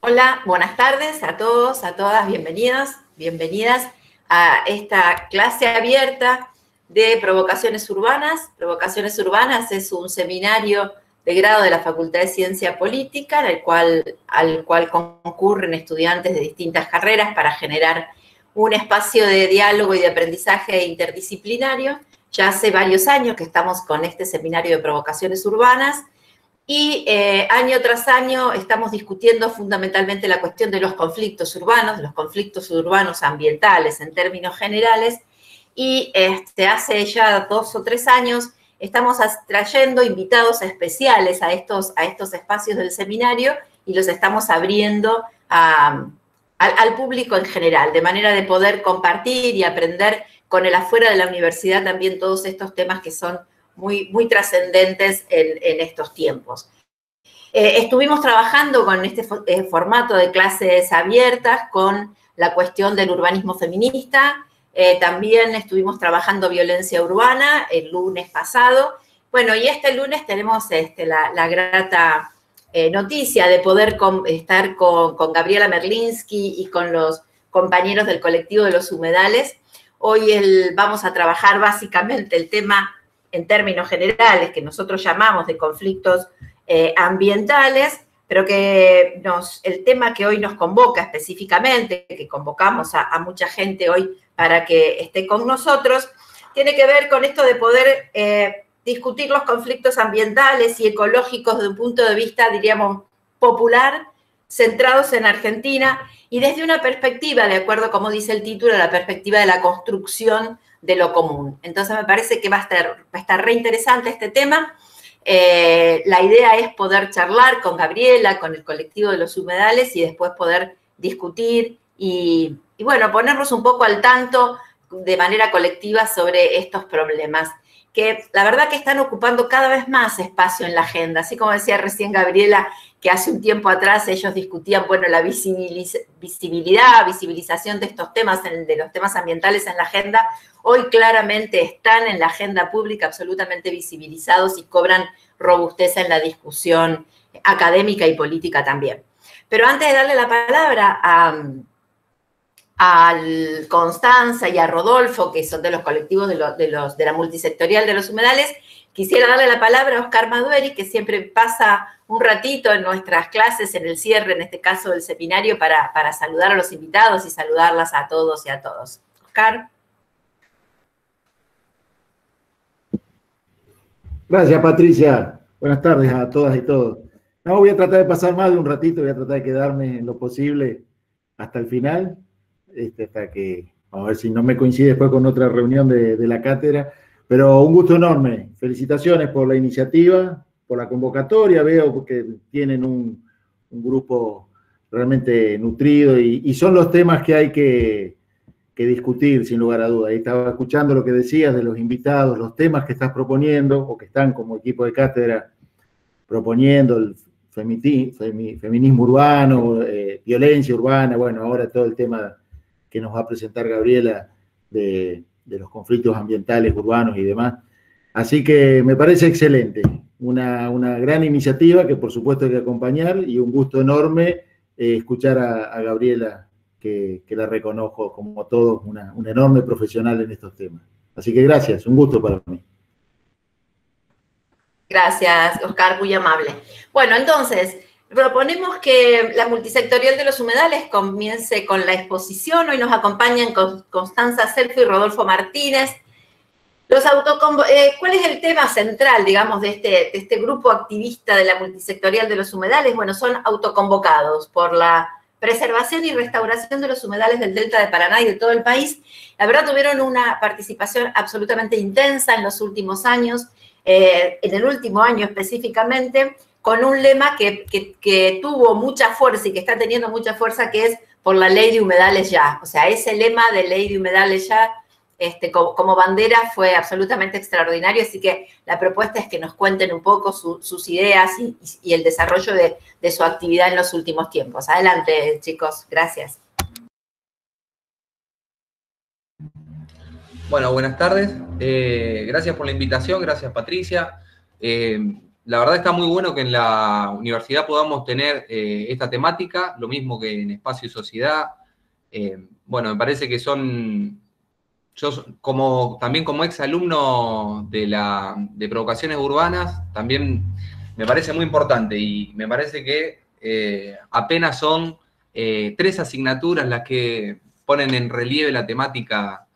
Hola, buenas tardes a todos, a todas, bienvenidas a esta clase abierta de Provocaciones Urbanas. Provocaciones Urbanas es un seminario de grado de la Facultad de Ciencia Política, al cual concurren estudiantes de distintas carreras para generar un espacio de diálogo y de aprendizaje interdisciplinario. Ya hace varios años que estamos con este seminario de Provocaciones Urbanas. Y año tras año estamos discutiendo fundamentalmente la cuestión de los conflictos urbanos ambientales en términos generales, y hace ya 2 o 3 años estamos trayendo invitados especiales a estos espacios del seminario y los estamos abriendo al público en general, de manera de poder compartir y aprender con el afuera de la universidad también todos estos temas que son muy, muy trascendentes en estos tiempos. Estuvimos trabajando con este formato de clases abiertas con la cuestión del urbanismo feminista. También estuvimos trabajando violencia urbana el lunes pasado. Bueno, y este lunes tenemos la grata noticia de poder estar con Gabriela Merlinski y con los compañeros del colectivo de los humedales. Hoy vamos a trabajar básicamente el tema en términos generales que nosotros llamamos de conflictos ambientales, pero que el tema que hoy nos convoca específicamente, que convocamos a mucha gente hoy para que esté con nosotros, tiene que ver con esto de poder discutir los conflictos ambientales y ecológicos desde un punto de vista, diríamos, popular, centrados en Argentina y desde una perspectiva, de acuerdo como dice el título, la perspectiva de la construcción de lo común. Entonces me parece que va a estar re interesante este tema. La idea es poder charlar con Gabriela, con el colectivo de los humedales y después poder discutir y bueno, ponernos un poco al tanto de manera colectiva sobre estos problemas, que la verdad que están ocupando cada vez más espacio en la agenda. Así como decía recién Gabriela, que hace un tiempo atrás ellos discutían, bueno, la visibilización de estos temas, de los temas ambientales en la agenda. Hoy claramente están en la agenda pública absolutamente visibilizados y cobran robustez en la discusión académica y política también. Pero antes de darle la palabra a Constanza y a Rodolfo, que son de los colectivos de la multisectorial de los humedales, quisiera darle la palabra a Oscar Madueri, que siempre pasa un ratito en nuestras clases, en el cierre, en este caso del seminario, para saludar a los invitados y saludarlas a todos y a todos. Oscar. Gracias, Patricia. Buenas tardes a todas y todos. No, voy a tratar de pasar más de un ratito, voy a tratar de quedarme en lo posible hasta el final, hasta que, vamos a ver si no me coincide después con otra reunión de la cátedra, pero un gusto enorme. Felicitaciones por la iniciativa, por la convocatoria, veo que tienen un grupo realmente nutrido y son los temas que hay que discutir, sin lugar a dudas. Ahí estaba escuchando lo que decías de los invitados, los temas que estás proponiendo o que están como equipo de cátedra proponiendo, el feminismo urbano, violencia urbana, bueno, ahora todo el tema que nos va a presentar Gabriela de los conflictos ambientales urbanos y demás. Así que me parece excelente, una gran iniciativa que por supuesto hay que acompañar y un gusto enorme escuchar a Gabriela, que la reconozco como todos, una enorme profesional en estos temas. Así que gracias, un gusto para mí. Gracias, Oscar, muy amable. Bueno, entonces, proponemos que la multisectorial de los humedales comience con la exposición. Hoy nos acompañan Constanza Selfo y Rodolfo Martínez. ¿Cuál es el tema central, digamos, de este grupo activista de la multisectorial de los humedales? Bueno, son autoconvocados por la preservación y restauración de los humedales del Delta de Paraná y de todo el país. La verdad, tuvieron una participación absolutamente intensa en los últimos años, en el último año específicamente, con un lema que tuvo mucha fuerza y que está teniendo mucha fuerza, que es por la ley de humedales ya. O sea, ese lema de ley de humedales ya, como bandera, fue absolutamente extraordinario, así que la propuesta es que nos cuenten un poco sus ideas y el desarrollo de su actividad en los últimos tiempos. Adelante, chicos, gracias. Bueno, buenas tardes. Gracias por la invitación, gracias Patricia. la verdad está muy bueno que en la universidad podamos tener esta temática, lo mismo que en Espacio y Sociedad. Bueno, me parece que son, yo también como ex alumno de Provocaciones Urbanas, también me parece muy importante y me parece que apenas son 3 asignaturas las que ponen en relieve la temática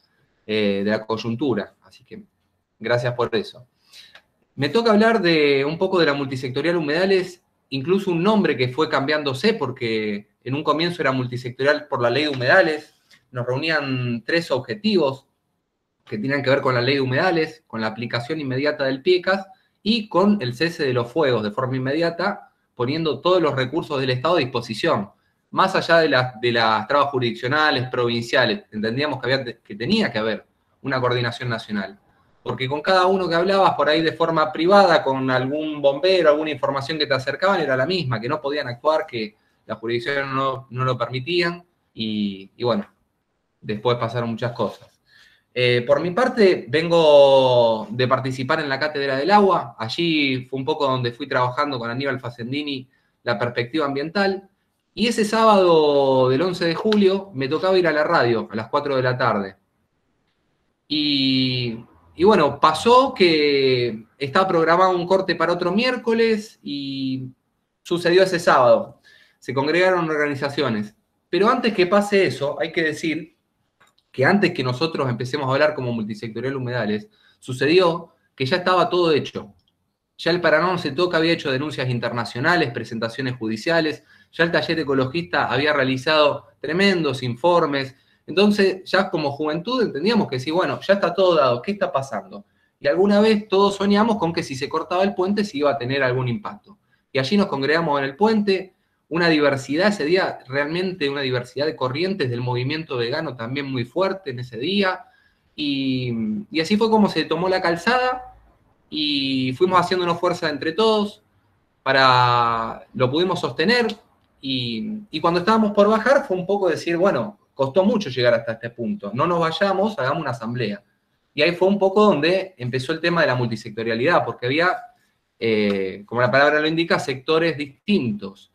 de la coyuntura. Así que gracias por eso. Me toca hablar un poco de la multisectorial Humedales, incluso un nombre que fue cambiándose porque en un comienzo era multisectorial por la ley de humedales. Nos reunían 3 objetivos que tenían que ver con la ley de humedales, con la aplicación inmediata del PIECAS y con el cese de los fuegos de forma inmediata, poniendo todos los recursos del Estado a disposición. Más allá de las trabas jurisdiccionales, provinciales, entendíamos que tenía que haber una coordinación nacional. Porque con cada uno que hablabas por ahí de forma privada, con algún bombero, alguna información que te acercaban, era la misma, que no podían actuar, que las jurisdicciones no lo permitían, y bueno, después pasaron muchas cosas. Por mi parte, vengo de participar en la Cátedra del Agua. Allí fue un poco donde fui trabajando con Aníbal Facendini la perspectiva ambiental. Y ese sábado del 11 de julio me tocaba ir a la radio a las 4 de la tarde. Y bueno, pasó que estaba programado un corte para otro miércoles y sucedió ese sábado. Se congregaron organizaciones. Pero antes que pase eso, hay que decir que antes que nosotros empecemos a hablar como multisectorial Humedales, sucedió que ya estaba todo hecho. Ya el Paraná se toca había hecho denuncias internacionales, presentaciones judiciales, ya el taller ecologista había realizado tremendos informes. Entonces, ya como juventud entendíamos que sí, bueno, ya está todo dado, ¿qué está pasando? Y alguna vez todos soñamos con que si se cortaba el puente se iba a tener algún impacto. Y allí nos congregamos en el puente, una diversidad ese día, realmente una diversidad de corrientes del movimiento vegano también muy fuerte en ese día. Y así fue como se tomó la calzada y fuimos haciéndonos fuerza entre todos lo pudimos sostener. Y cuando estábamos por bajar fue un poco decir, bueno, costó mucho llegar hasta este punto, no nos vayamos, hagamos una asamblea. Y ahí fue un poco donde empezó el tema de la multisectorialidad, porque había, como la palabra lo indica, sectores distintos.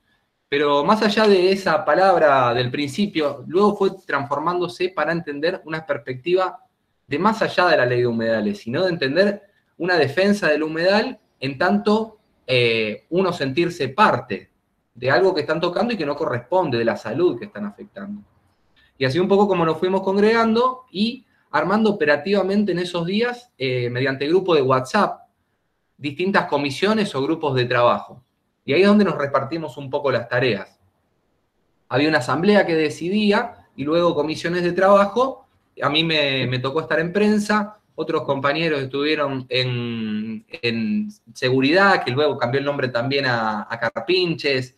Pero más allá de esa palabra del principio, luego fue transformándose para entender una perspectiva de más allá de la ley de humedales, sino de entender una defensa del humedal en tanto uno sentirse parte de algo que están tocando y que no corresponde, de la salud que están afectando. Y así un poco como nos fuimos congregando y armando operativamente en esos días, mediante grupo de WhatsApp, distintas comisiones o grupos de trabajo. Y ahí es donde nos repartimos un poco las tareas. Había una asamblea que decidía y luego comisiones de trabajo. A mí me tocó estar en prensa, otros compañeros estuvieron en seguridad, que luego cambió el nombre también a Carpinches.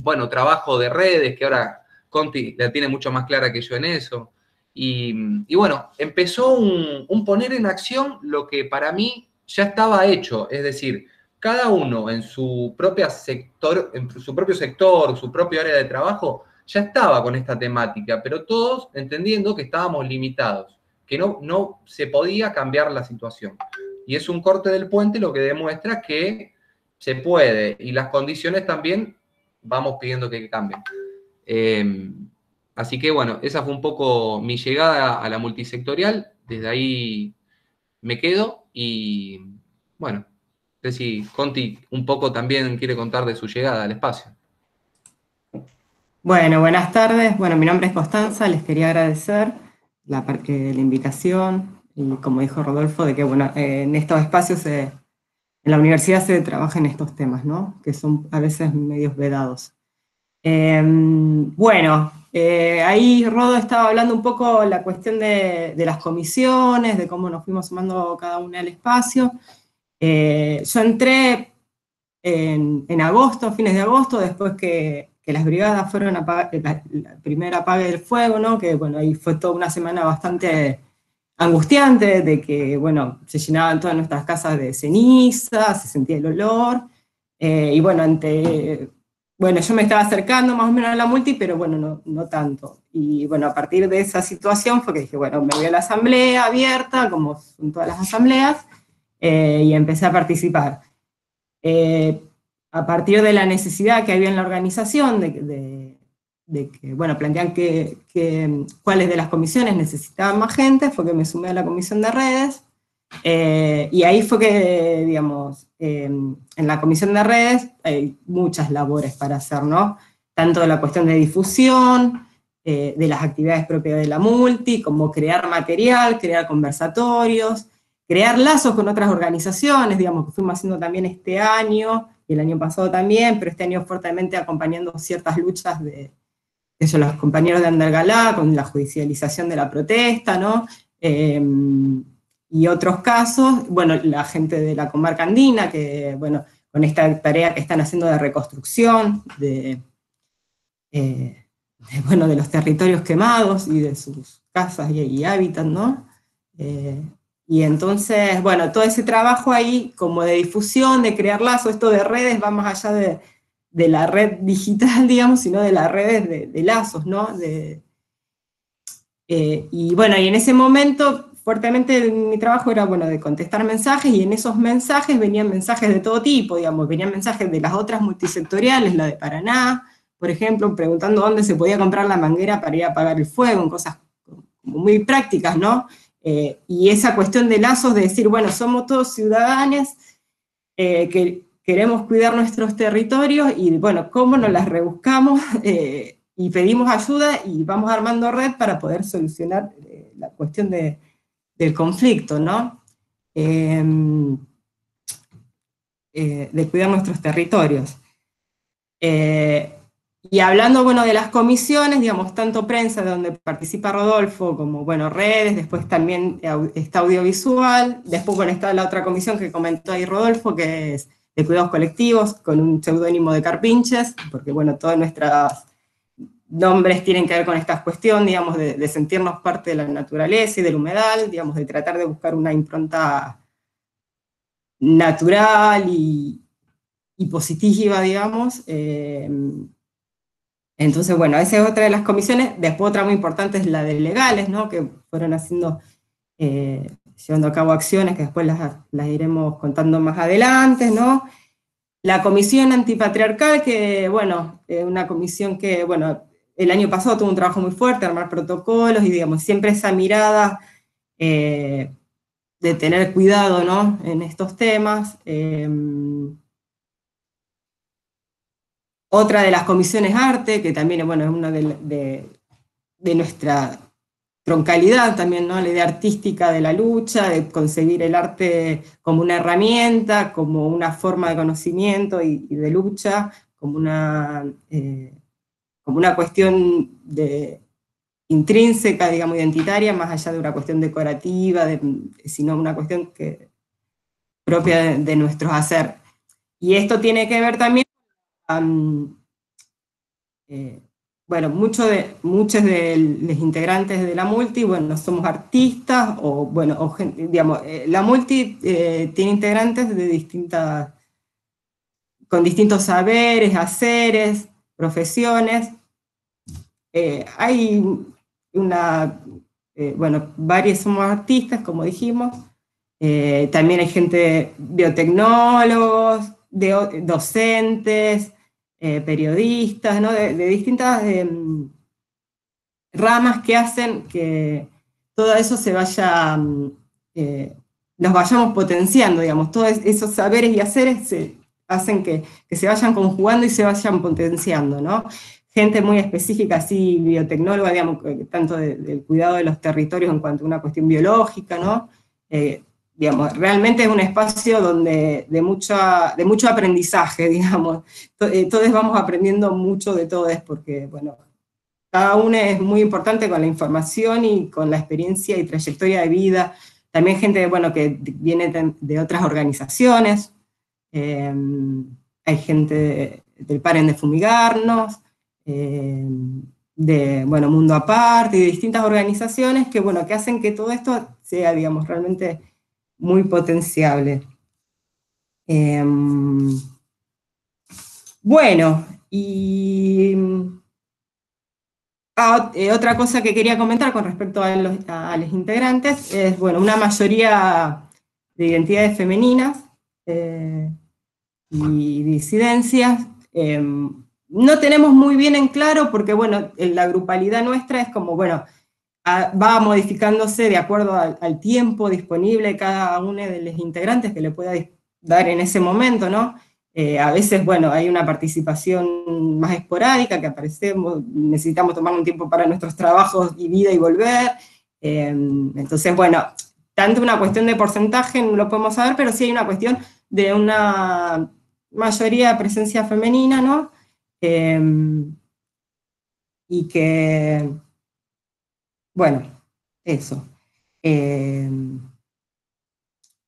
Bueno, trabajo de redes, que ahora Conti la tiene mucho más clara que yo en eso. Y bueno, empezó un poner en acción lo que para mí ya estaba hecho, es decir, cada uno en su propio sector, su propia área de trabajo, ya estaba con esta temática, pero todos entendiendo que estábamos limitados, que no se podía cambiar la situación. Y es un corte del puente lo que demuestra que se puede, y las condiciones también vamos pidiendo que cambien. Así que bueno, esa fue un poco mi llegada a la multisectorial, desde ahí me quedo y bueno, no sé si Conti un poco también quiere contar de su llegada al espacio. Bueno, buenas tardes. Bueno, mi nombre es Constanza, les quería agradecer la invitación y como dijo Rodolfo, de que bueno, en estos espacios en la universidad se trabaja en estos temas, ¿no? Que son a veces medios vedados. Bueno, ahí Rodo estaba hablando un poco la cuestión de las comisiones, de cómo nos fuimos sumando cada una al espacio. Yo entré en agosto, fines de agosto, después que las brigadas fueron la primera apague del fuego, ¿no? Que bueno, ahí fue toda una semana bastante angustiante, de que bueno, se llenaban todas nuestras casas de ceniza, se sentía el olor, y bueno, bueno, yo me estaba acercando más o menos a la multi, pero bueno, no tanto. Y bueno, a partir de esa situación fue que dije, bueno, me voy a la asamblea abierta, como son todas las asambleas, y empecé a participar. A partir de la necesidad que había en la organización de que, bueno, plantean cuáles de las comisiones necesitaban más gente, fue que me sumé a la comisión de redes, y ahí fue que, digamos, en la comisión de redes hay muchas labores para hacer, ¿no? Tanto la cuestión de difusión, de las actividades propias de la multi, como crear material, crear conversatorios, crear lazos con otras organizaciones, digamos, que fuimos haciendo también este año, y el año pasado también, pero este año fuertemente acompañando ciertas luchas de los compañeros de Andergalá, con la judicialización de la protesta, ¿no? Y otros casos, bueno, la gente de la comarca andina, que, bueno, con esta tarea que están haciendo de reconstrucción, bueno, de los territorios quemados y de sus casas y hábitats, ¿no? Y entonces, bueno, todo ese trabajo ahí, como de difusión, de crear lazos, esto de redes va más allá de la red digital, digamos, sino de las redes de lazos, ¿no? Y bueno, y en ese momento, fuertemente mi trabajo era, bueno, de contestar mensajes, y en esos mensajes venían mensajes de todo tipo, digamos, venían mensajes de las otras multisectoriales, la de Paraná, por ejemplo, preguntando dónde se podía comprar la manguera para ir a apagar el fuego, en cosas como muy prácticas, ¿no? Y esa cuestión de lazos, de decir, bueno, somos todos ciudadanos que queremos cuidar nuestros territorios, y bueno, ¿cómo nos las rebuscamos? Y pedimos ayuda, y vamos armando red para poder solucionar la cuestión del conflicto, ¿no? De cuidar nuestros territorios. Y hablando, bueno, de las comisiones, digamos, tanto prensa, donde participa Rodolfo, como, bueno, redes, después también está audiovisual, después, bueno, está la otra comisión que comentó ahí Rodolfo, que es de cuidados colectivos, con un seudónimo de Carpinches, porque, bueno, todos nuestros nombres tienen que ver con esta cuestión, digamos, de sentirnos parte de la naturaleza y del humedal, digamos, de tratar de buscar una impronta natural y positiva, digamos. Entonces, bueno, esa es otra de las comisiones. Después otra muy importante es la de legales, ¿no? Que fueron haciendo, llevando a cabo acciones que después las iremos contando más adelante, ¿no? La comisión antipatriarcal, que, bueno, una comisión que, bueno, el año pasado tuvo un trabajo muy fuerte, armar protocolos, y, digamos, siempre esa mirada de tener cuidado, ¿no? En estos temas. Otra de las comisiones arte, que también, bueno, es una de nuestra troncalidad también, ¿no? La idea artística de la lucha, de concebir el arte como una herramienta, como una forma de conocimiento y de lucha, como una cuestión intrínseca, digamos, identitaria, más allá de una cuestión decorativa, sino una cuestión propia de nuestros hacer. Y esto tiene que ver también bueno, muchos de los integrantes de la multi, bueno, somos artistas, o bueno, digamos, la multi tiene integrantes con distintos saberes, haceres, profesiones. Hay bueno, varios somos artistas, como dijimos. También hay gente, biotecnólogos, docentes, periodistas, ¿no? de distintas ramas que hacen que todo eso se vaya, los vayamos potenciando, digamos, todos esos saberes y haceres hacen que se vayan conjugando y se vayan potenciando, ¿no? Gente muy específica, así, biotecnóloga, digamos, tanto del cuidado de los territorios en cuanto a una cuestión biológica, ¿no? Digamos, realmente es un espacio donde de mucho aprendizaje, digamos. Todos vamos aprendiendo mucho de todos, porque, bueno, cada uno es muy importante con la información y con la experiencia y trayectoria de vida. También gente, bueno, que viene de otras organizaciones. Hay gente del Paren de Fumigarnos, de, bueno, Mundo Aparte, y de distintas organizaciones que, bueno, que hacen que todo esto sea, digamos, realmente muy potenciable. Bueno, y otra cosa que quería comentar con respecto a los integrantes es, bueno, una mayoría de identidades femeninas, y disidencias. No tenemos muy bien en claro porque, bueno, la grupalidad nuestra es como, bueno, va modificándose de acuerdo al tiempo disponible de cada uno de los integrantes que le pueda dar en ese momento, ¿no? A veces, bueno, hay una participación más esporádica, que aparecemos, necesitamos tomar un tiempo para nuestros trabajos y vida y volver. Entonces, bueno, tanto una cuestión de porcentaje no lo podemos saber, pero sí hay una cuestión de una mayoría de presencia femenina, ¿no? Y que, bueno, eso.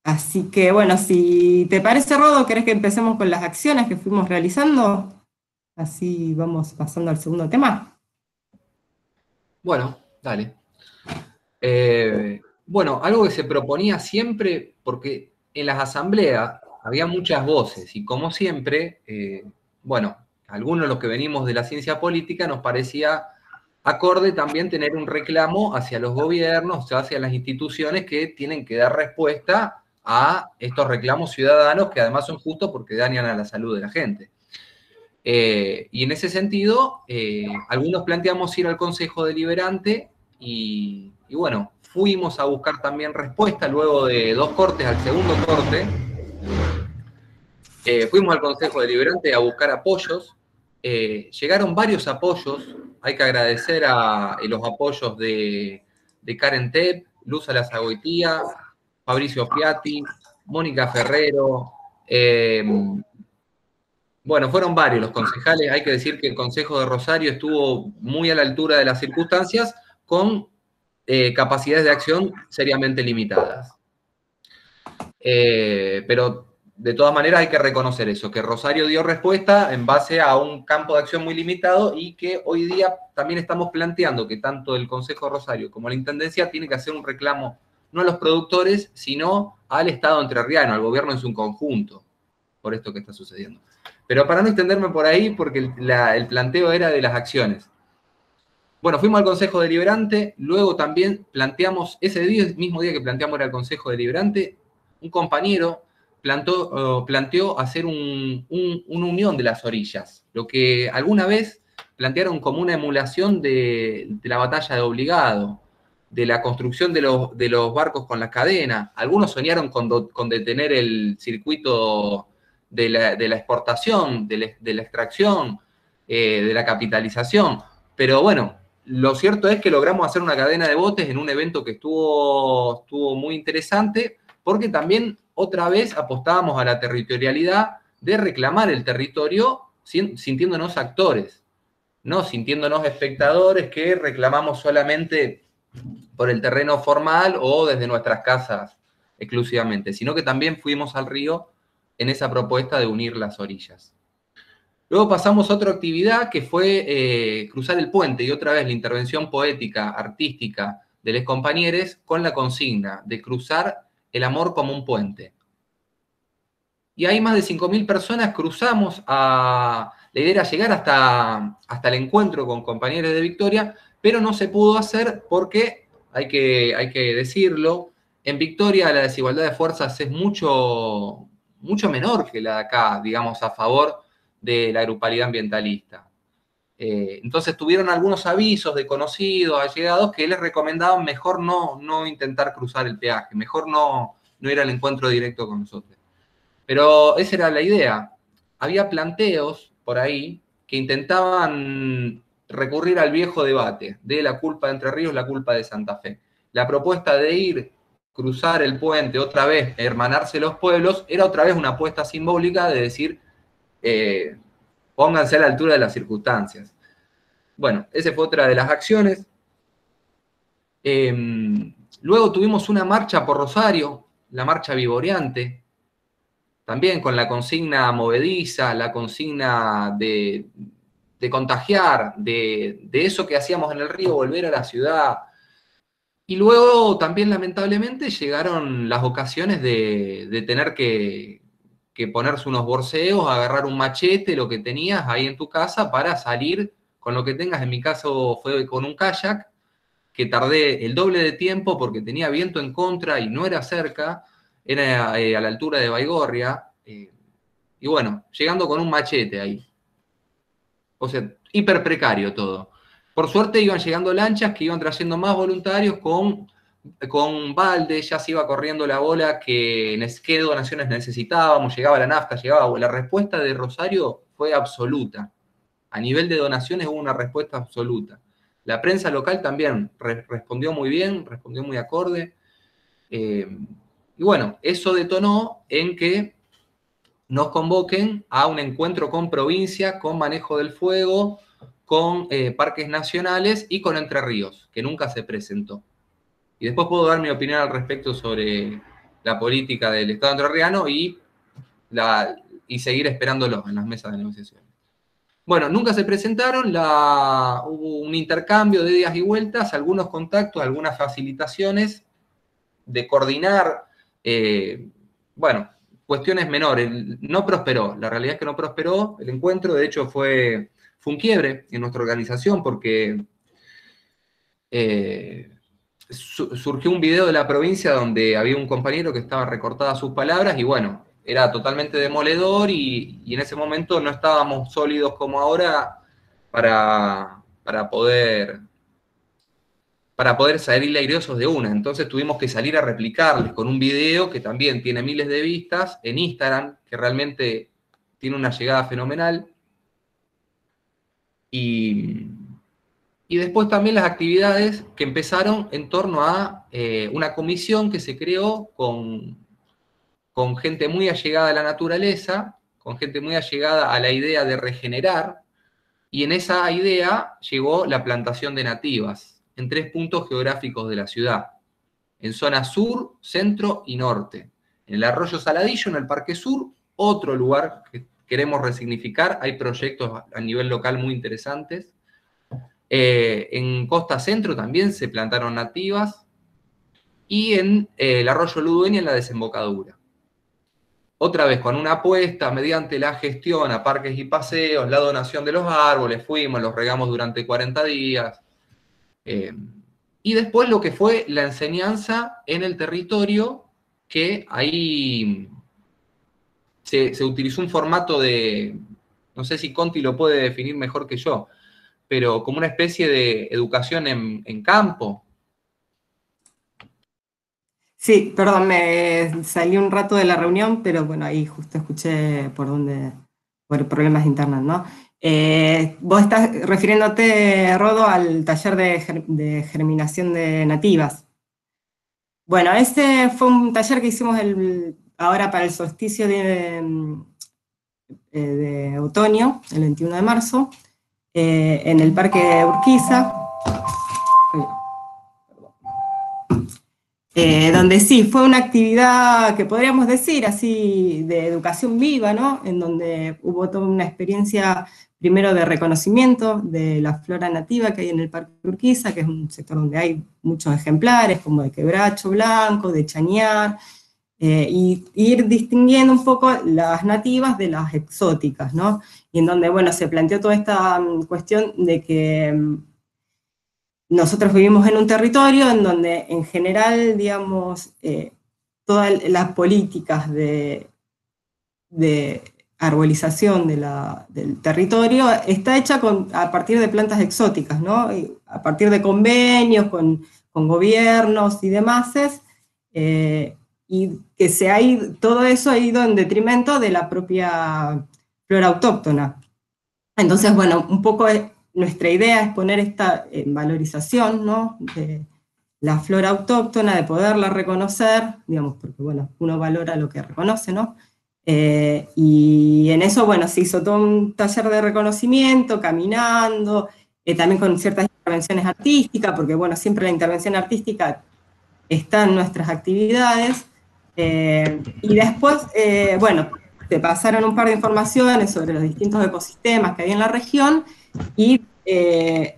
Así que, bueno, si te parece, Rodo, ¿querés que empecemos con las acciones que fuimos realizando? Así vamos pasando al segundo tema. Bueno, dale. Bueno, algo que se proponía siempre, porque en las asambleas había muchas voces, y como siempre, bueno, algunos de los que venimos de la ciencia política nos parecía acorde también tener un reclamo hacia los gobiernos, hacia las instituciones que tienen que dar respuesta a estos reclamos ciudadanos que además son justos porque dañan a la salud de la gente. Y en ese sentido, algunos planteamos ir al Consejo Deliberante y bueno, fuimos a buscar también respuesta luego de 2 cortes, al segundo corte. Fuimos al Consejo Deliberante a buscar apoyos. Llegaron varios apoyos. Hay que agradecer a los apoyos de Karen Tepp, Luz Alazagoitía, Fabricio Piatti, Mónica Ferrero. Bueno, fueron varios los concejales. Hay que decir que el Consejo de Rosario estuvo muy a la altura de las circunstancias, con capacidades de acción seriamente limitadas. Pero de todas maneras hay que reconocer eso, que Rosario dio respuesta en base a un campo de acción muy limitado y que hoy día también estamos planteando que tanto el Consejo de Rosario como la Intendencia tiene que hacer un reclamo no a los productores, sino al Estado entrerriano, al gobierno en su conjunto, por esto que está sucediendo. Pero para no extenderme por ahí, porque el planteo era de las acciones. Bueno, fuimos al Consejo Deliberante, luego también planteamos, ese mismo día que planteamos era el Consejo Deliberante, un compañero planteó hacer una unión de las orillas, lo que alguna vez plantearon como una emulación de la batalla de Obligado, de la construcción de los barcos con las cadenas. Algunos soñaron con detener el circuito de la exportación, de la extracción, de la capitalización, pero bueno, lo cierto es que logramos hacer una cadena de botes en un evento que estuvo muy interesante, porque también otra vez apostábamos a la territorialidad de reclamar el territorio sintiéndonos actores, no sintiéndonos espectadores que reclamamos solamente por el terreno formal o desde nuestras casas exclusivamente, sino que también fuimos al río en esa propuesta de unir las orillas. Luego pasamos a otra actividad que fue cruzar el puente, y otra vez la intervención poética, artística de los compañeros con la consigna de cruzar el amor como un puente. Y ahí más de 5.000 personas cruzamos la idea era llegar hasta el encuentro con compañeros de Victoria, pero no se pudo hacer porque, hay que decirlo, en Victoria la desigualdad de fuerzas es mucho menor que la de acá, digamos, a favor de la grupalidad ambientalista. Entonces tuvieron algunos avisos de conocidos, allegados, que les recomendaban mejor no intentar cruzar el peaje, mejor no ir al encuentro directo con nosotros. Pero esa era la idea. Había planteos por ahí que intentaban recurrir al viejo debate de la culpa de Entre Ríos, la culpa de Santa Fe. La propuesta de cruzar el puente otra vez, hermanarse los pueblos, era otra vez una apuesta simbólica de decir, pónganse a la altura de las circunstancias. Bueno, esa fue otra de las acciones. Luego tuvimos una marcha por Rosario, la marcha vivoreante, también con la consigna movediza, la consigna de contagiar, de eso que hacíamos en el río, volver a la ciudad. Y luego también, lamentablemente, llegaron las ocasiones de tener que ponerse unos borseos, agarrar un machete, lo que tenías ahí en tu casa, para salir con lo que tengas. En mi caso fue con un kayak, que tardé el doble de tiempo porque tenía viento en contra y no era cerca, era a la altura de Baigorria, Y bueno, llegando con un machete ahí. O sea, hiper precario todo. Por suerte iban llegando lanchas que iban trayendo más voluntarios con baldes, ya se iba corriendo la bola qué donaciones necesitábamos, llegaba la nafta, llegaba. La respuesta de Rosario fue absoluta. A nivel de donaciones hubo una respuesta absoluta. La prensa local también respondió muy bien, respondió muy acorde. Y bueno, eso detonó en que nos convoquen a un encuentro con provincia, con manejo del fuego, con parques nacionales y con Entre Ríos, que nunca se presentó. Y después puedo dar mi opinión al respecto sobre la política del Estado entrerriano y seguir esperándolo en las mesas de negociación. Bueno, nunca se presentaron, hubo un intercambio de idas y vueltas, algunos contactos, algunas facilitaciones de coordinar, bueno, cuestiones menores. No prosperó, la realidad es que no prosperó el encuentro, de hecho fue un quiebre en nuestra organización porque surgió un video de la provincia donde había un compañero que estaba recortada sus palabras y bueno, era totalmente demoledor y en ese momento no estábamos sólidos como ahora para poder salir airosos de una. Entonces tuvimos que salir a replicarles con un video que también tiene miles de vistas en Instagram, que realmente tiene una llegada fenomenal. Y después también las actividades que empezaron en torno a una comisión que se creó con gente muy allegada a la naturaleza, con gente muy allegada a la idea de regenerar, y en esa idea llegó la plantación de nativas en 3 puntos geográficos de la ciudad, en zona sur, centro y norte. En el Arroyo Saladillo, en el Parque Sur, otro lugar que queremos resignificar, hay proyectos a nivel local muy interesantes. En Costa Centro también se plantaron nativas, y en el Arroyo Ludueña en la desembocadura. Otra vez con una apuesta mediante la gestión a parques y paseos, la donación de los árboles, fuimos, los regamos durante 40 días. Y después lo que fue la enseñanza en el territorio, que ahí se utilizó un formato de, no sé si Conti lo puede definir mejor que yo, pero como una especie de educación en campo. Sí, perdón, me salí un rato de la reunión, pero bueno, ahí justo escuché por problemas internos, ¿no? Vos estás refiriéndote, Rodo, al taller de germinación de nativas. Bueno, ese fue un taller que hicimos ahora para el solsticio de otoño, el 21 de marzo, en el Parque Urquiza, donde sí, fue una actividad que podríamos decir así de educación viva, ¿no? En donde hubo toda una experiencia primero de reconocimiento de la flora nativa que hay en el Parque Urquiza, que es un sector donde hay muchos ejemplares, como de quebracho blanco, de chañar, y ir distinguiendo un poco las nativas de las exóticas, ¿no? Y en donde, bueno, se planteó toda esta cuestión de que nosotros vivimos en un territorio en donde, en general, digamos, todas las políticas de arbolización del territorio está hecha a partir de plantas exóticas, ¿no? A partir de convenios con gobiernos y demás, y que todo eso ha ido en detrimento de la propia flora autóctona. Entonces, bueno, un poco nuestra idea es poner esta valorización, ¿no? De la flora autóctona, de poderla reconocer, digamos, porque bueno, uno valora lo que reconoce, ¿no? Y en eso, bueno, se hizo todo un taller de reconocimiento, caminando, también con ciertas intervenciones artísticas, porque bueno, siempre la intervención artística está en nuestras actividades, y después, bueno, se pasaron un par de informaciones sobre los distintos ecosistemas que hay en la región, y el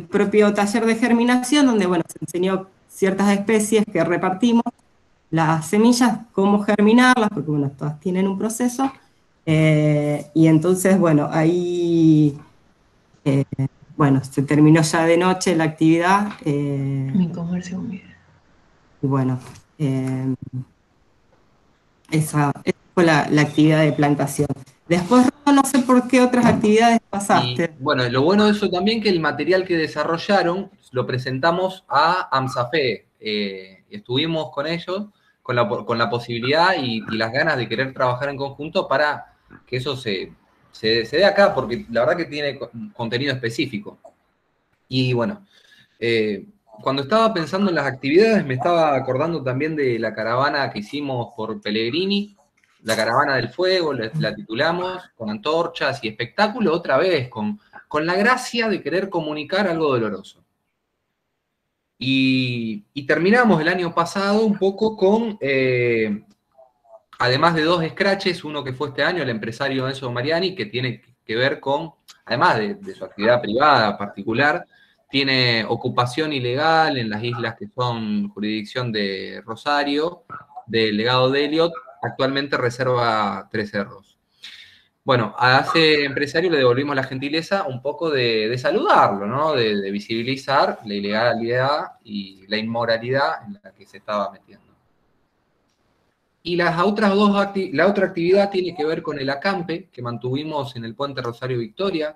propio taller de germinación, donde bueno, se enseñó ciertas especies que repartimos, las semillas, cómo germinarlas, porque bueno, todas tienen un proceso, y entonces, bueno, ahí, bueno, se terminó ya de noche la actividad. Mi comercio un video. Y bueno, esa fue la actividad de plantación. Después, no sé por qué otras actividades pasaste. Y, bueno, lo bueno de eso también que el material que desarrollaron lo presentamos a AMSAFE. Estuvimos con ellos con la posibilidad y las ganas de querer trabajar en conjunto para que eso se dé acá, porque la verdad que tiene contenido específico. Y bueno, cuando estaba pensando en las actividades me estaba acordando también de la caravana que hicimos por Pellegrini, la caravana del fuego, la titulamos, con antorchas y espectáculo, otra vez, con la gracia de querer comunicar algo doloroso. Y terminamos el año pasado un poco con, además de 2 scratches, uno que fue este año, el empresario Enzo Mariani, que tiene que ver con, además de su actividad privada particular, tiene ocupación ilegal en las islas que son jurisdicción de Rosario, del legado de Elliot, actualmente reserva 3 cerros. Bueno, a ese empresario le devolvimos la gentileza un poco de saludarlo, ¿no? De visibilizar la ilegalidad y la inmoralidad en la que se estaba metiendo. Y la otra actividad tiene que ver con el acampe que mantuvimos en el Puente Rosario Victoria.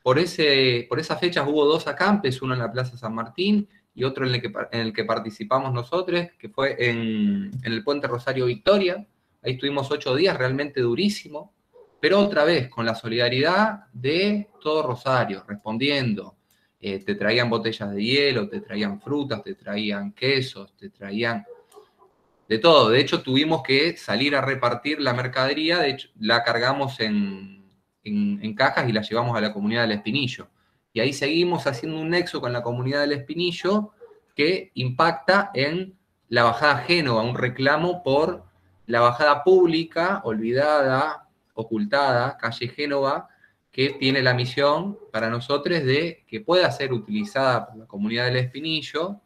Por esas fechas hubo 2 acampes, uno en la Plaza San Martín y otro en el que participamos nosotros, que fue en el Puente Rosario Victoria. Ahí estuvimos 8 días, realmente durísimo, pero otra vez con la solidaridad de todo Rosario, respondiendo. Te traían botellas de hielo, te traían frutas, te traían quesos, te traían de todo. De hecho, tuvimos que salir a repartir la mercadería, de hecho, la cargamos en cajas y la llevamos a la comunidad del Espinillo. Y ahí seguimos haciendo un nexo con la comunidad del Espinillo que impacta en la bajada Génova, un reclamo por la bajada pública, olvidada, ocultada, calle Génova, que tiene la misión para nosotros de que pueda ser utilizada por la comunidad del Espinillo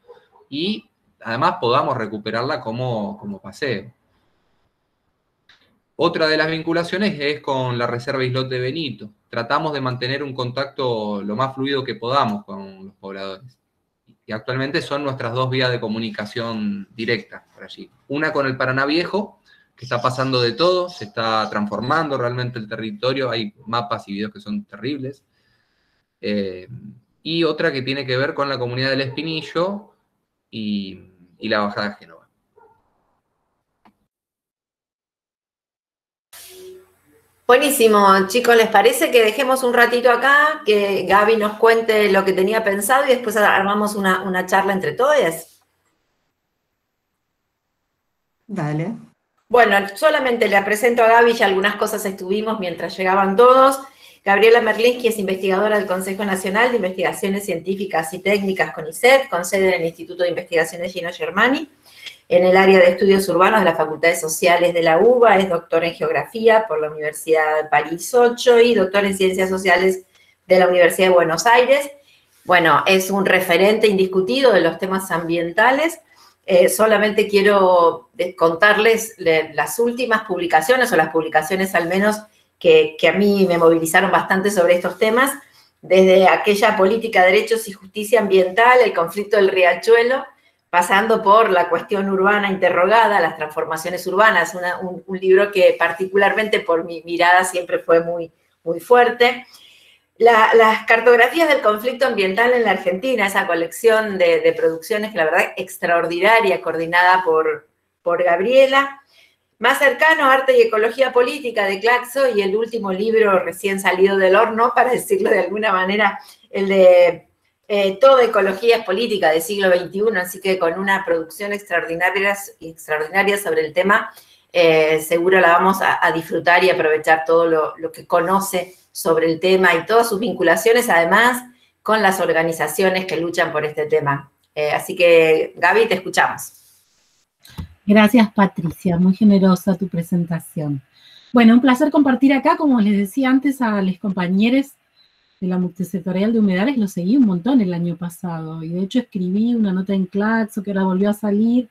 y además podamos recuperarla como paseo. Otra de las vinculaciones es con la Reserva Islote Benito. Tratamos de mantener un contacto lo más fluido que podamos con los pobladores. Y actualmente son nuestras 2 vías de comunicación directa por allí. Una con el Paraná Viejo, que está pasando de todo, se está transformando realmente el territorio, hay mapas y videos que son terribles. Y otra que tiene que ver con la comunidad del Espinillo y la bajada Génova. Buenísimo, chicos, ¿les parece que dejemos un ratito acá, que Gaby nos cuente lo que tenía pensado y después armamos una charla entre todos? Dale. Bueno, solamente le presento a Gaby, ya algunas cosas estuvimos mientras llegaban todos. Gabriela Merlinski es investigadora del Consejo Nacional de Investigaciones Científicas y Técnicas CONICET, con sede en el Instituto de Investigaciones Gino Germani. En el área de estudios urbanos de las Facultades Sociales de la UBA, es doctor en Geografía por la Universidad de París 8 y doctor en Ciencias Sociales de la Universidad de Buenos Aires. Bueno, es un referente indiscutido de los temas ambientales. Solamente quiero contarles las últimas publicaciones, o las publicaciones al menos que a mí me movilizaron bastante sobre estos temas, desde aquella política de derechos y justicia ambiental, el conflicto del Riachuelo, pasando por la cuestión urbana interrogada, las transformaciones urbanas, un libro que particularmente por mi mirada siempre fue muy, muy fuerte. Las cartografías del conflicto ambiental en la Argentina, esa colección de producciones que la verdad extraordinaria, coordinada por Gabriela. Más cercano, Arte y Ecología Política de Claxo, y el último libro recién salido del horno, para decirlo de alguna manera, el de Toda Ecología es Política del siglo XXI, así que con una producción extraordinaria sobre el tema, seguro la vamos a disfrutar y aprovechar todo lo que conoce sobre el tema y todas sus vinculaciones, además, con las organizaciones que luchan por este tema. Así que, Gaby, te escuchamos. Gracias, Patricia, muy generosa tu presentación. Bueno, un placer compartir acá, como les decía antes a los compañeros de la multisectorial de humedales, lo seguí un montón el año pasado, y de hecho escribí una nota en Claxo que ahora volvió a salir,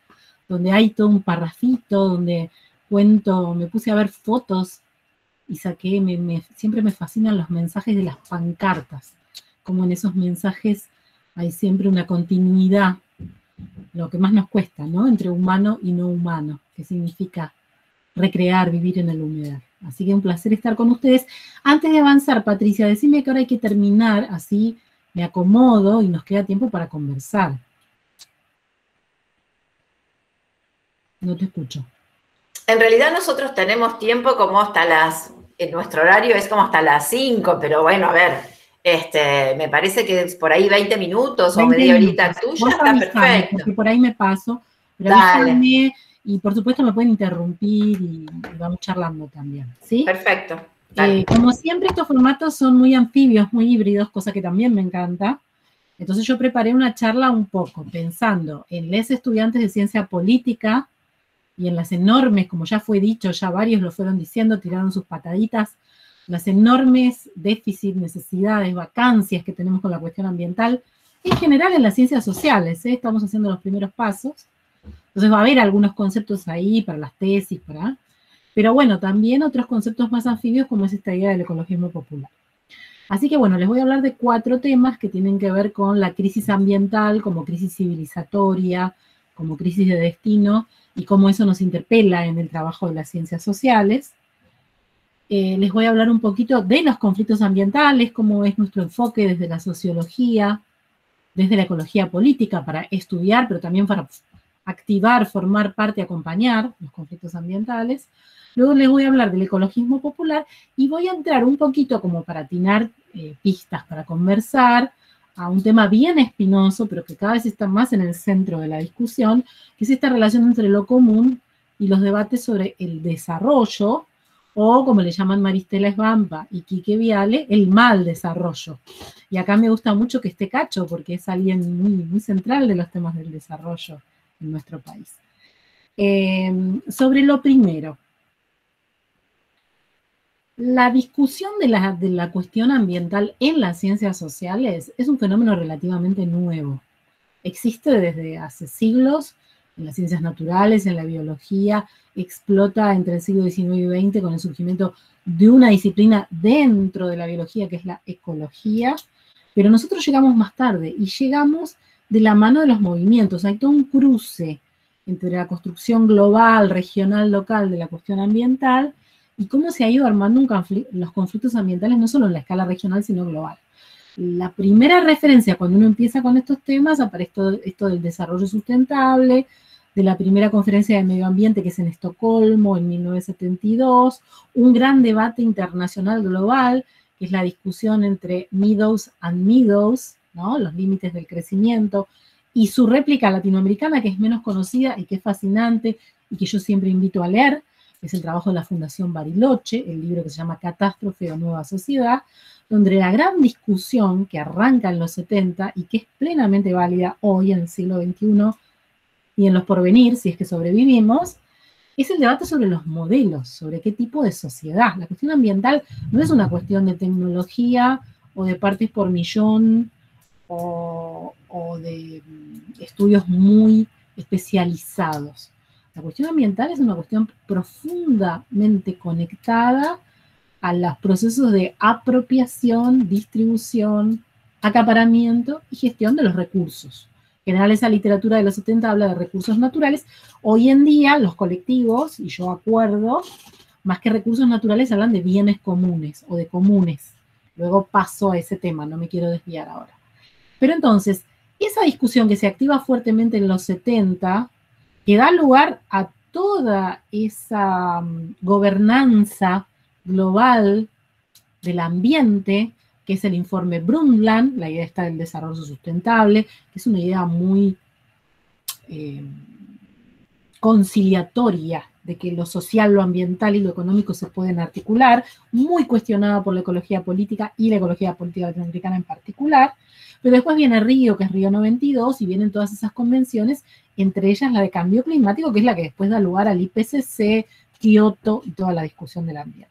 donde hay todo un parrafito, donde cuento, me puse a ver fotos, y saqué, siempre me fascinan los mensajes de las pancartas, como en esos mensajes hay siempre una continuidad, lo que más nos cuesta, ¿no? Entre humano y no humano, que significa recrear, vivir en el humedal. Así que un placer estar con ustedes. Antes de avanzar, Patricia, decime que ahora hay que terminar, así me acomodo y nos queda tiempo para conversar. No te escucho. En realidad nosotros tenemos tiempo como hasta en nuestro horario es como hasta las 5, pero bueno, a ver, me parece que es por ahí 20 minutos 20 o media horita minutos. tuya, Vos está avisame, perfecto. porque por ahí me paso, pero Dale. avísame, y por supuesto me pueden interrumpir y vamos charlando también, ¿sí? Perfecto. Dale. Como siempre, estos formatos son muy anfibios, muy híbridos, cosa que también me encanta. Entonces yo preparé una charla un poco pensando en los estudiantes de ciencia política y en las enormes, como ya fue dicho, ya varios lo fueron diciendo, tiraron sus pataditas, las enormes déficits, necesidades, vacancias que tenemos con la cuestión ambiental, en general en las ciencias sociales, ¿eh? Estamos haciendo los primeros pasos. Entonces va a haber algunos conceptos ahí para las tesis, pero bueno, también otros conceptos más anfibios como es esta idea del ecologismo popular. Así que bueno, les voy a hablar de 4 temas que tienen que ver con la crisis ambiental, como crisis civilizatoria, como crisis de destino, y cómo eso nos interpela en el trabajo de las ciencias sociales. Les voy a hablar un poquito de los conflictos ambientales, cómo es nuestro enfoque desde la sociología, desde la ecología política, para estudiar, pero también para activar, formar parte, acompañar los conflictos ambientales. Luego les voy a hablar del ecologismo popular y voy a entrar un poquito como para atinar pistas, para conversar a un tema bien espinoso, pero que cada vez está más en el centro de la discusión, que es esta relación entre lo común y los debates sobre el desarrollo, o como le llaman Maristela Svampa y Quique Viale, el mal desarrollo. Y acá me gusta mucho que esté Cacho, porque es alguien muy, muy central de los temas del desarrollo en nuestro país. Sobre lo primero, la discusión de la cuestión ambiental en las ciencias sociales es un fenómeno relativamente nuevo. Existe desde hace siglos, en las ciencias naturales, en la biología, explota entre el siglo XIX y XX con el surgimiento de una disciplina dentro de la biología que es la ecología, pero nosotros llegamos más tarde y llegamos de la mano de los movimientos. Hay todo un cruce entre la construcción global, regional, local de la cuestión ambiental y cómo se ha ido armando los conflictos ambientales no solo en la escala regional, sino global. La primera referencia cuando uno empieza con estos temas aparece esto del desarrollo sustentable, de la primera conferencia de medio ambiente que es en Estocolmo en 1972, un gran debate internacional global, que es la discusión entre meadows and meadows, ¿no? Los límites del crecimiento, y su réplica latinoamericana, que es menos conocida y que es fascinante y que yo siempre invito a leer, es el trabajo de la Fundación Bariloche, el libro que se llama Catástrofe o Nueva Sociedad, donde la gran discusión que arranca en los 70 y que es plenamente válida hoy en el siglo XXI y en los porvenir, si es que sobrevivimos, es el debate sobre los modelos, sobre qué tipo de sociedad. La cuestión ambiental no es una cuestión de tecnología o de partes por millón o de estudios muy especializados. La cuestión ambiental es una cuestión profundamente conectada a los procesos de apropiación, distribución, acaparamiento y gestión de los recursos. En general, esa literatura de los 70 habla de recursos naturales. Hoy en día, los colectivos, y yo acuerdo, más que recursos naturales, hablan de bienes comunes o de comunes. Luego paso a ese tema, no me quiero desviar ahora. Pero entonces, esa discusión que se activa fuertemente en los 70, que da lugar a toda esa gobernanza global del ambiente, que es el informe Brundtland, la idea está del desarrollo sustentable, que es una idea muy conciliatoria de que lo social, lo ambiental y lo económico se pueden articular, muy cuestionada por la ecología política y la ecología política latinoamericana en particular, pero después viene Río, que es Río 92, y vienen todas esas convenciones, entre ellas la de cambio climático, que es la que después da lugar al IPCC, Kioto y toda la discusión del ambiente.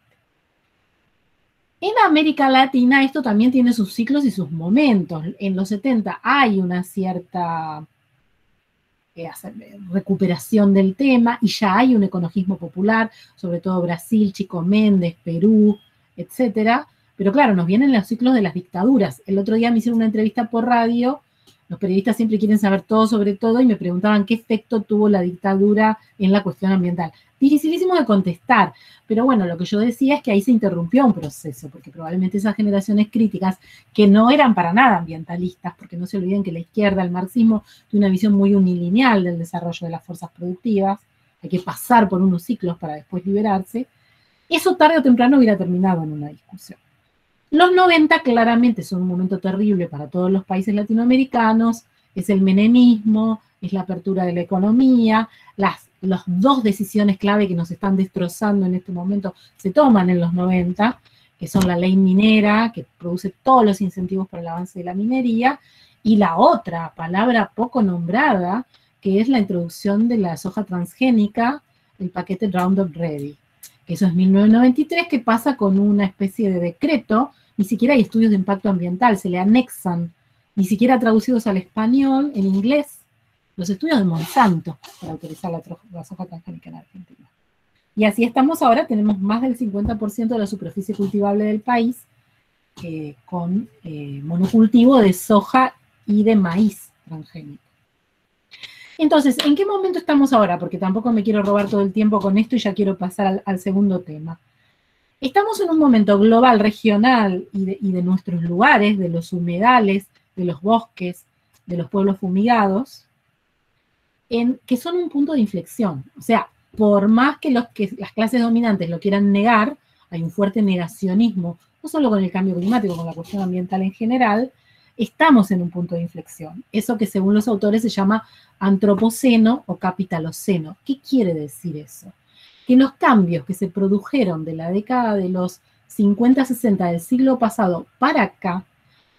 En América Latina esto también tiene sus ciclos y sus momentos. En los 70 hay una cierta recuperación del tema y ya hay un ecologismo popular, sobre todo Brasil, Chico Méndez, Perú, etcétera. Pero claro, nos vienen los ciclos de las dictaduras. El otro día me hicieron una entrevista por radio Los periodistas siempre quieren saber todo sobre todo y me preguntaban qué efecto tuvo la dictadura en la cuestión ambiental. Dificilísimo de contestar, pero bueno, lo que yo decía es que ahí se interrumpió un proceso, porque probablemente esas generaciones críticas, que no eran para nada ambientalistas, porque no se olviden que la izquierda, el marxismo, tiene una visión muy unilineal del desarrollo de las fuerzas productivas, hay que pasar por unos ciclos para después liberarse, eso tarde o temprano hubiera terminado en una discusión. Los 90 claramente son un momento terrible para todos los países latinoamericanos, es el menemismo, es la apertura de la economía, las dos decisiones clave que nos están destrozando en este momento se toman en los 90, que son la ley minera, que produce todos los incentivos para el avance de la minería, y la otra palabra poco nombrada, que es la introducción de la soja transgénica, el paquete Roundup Ready, que eso es 1993, que pasa con una especie de decreto, ni siquiera hay estudios de impacto ambiental, se le anexan, ni siquiera traducidos al español, en inglés, los estudios de Monsanto para autorizar la soja transgénica en Argentina. Y así estamos ahora, tenemos más del 50% de la superficie cultivable del país con monocultivo de soja y de maíz transgénico. Entonces, ¿en qué momento estamos ahora? Porque tampoco me quiero robar todo el tiempo con esto y ya quiero pasar al segundo tema. Estamos en un momento global, regional y de nuestros lugares, de los humedales, de los bosques, de los pueblos fumigados, que son un punto de inflexión. O sea, por más que las clases dominantes lo quieran negar, hay un fuerte negacionismo, no solo con el cambio climático, con la cuestión ambiental en general, estamos en un punto de inflexión. Eso que según los autores se llama antropoceno o capitaloceno. ¿Qué quiere decir eso? Que los cambios que se produjeron de la década de los 50-60 del siglo pasado para acá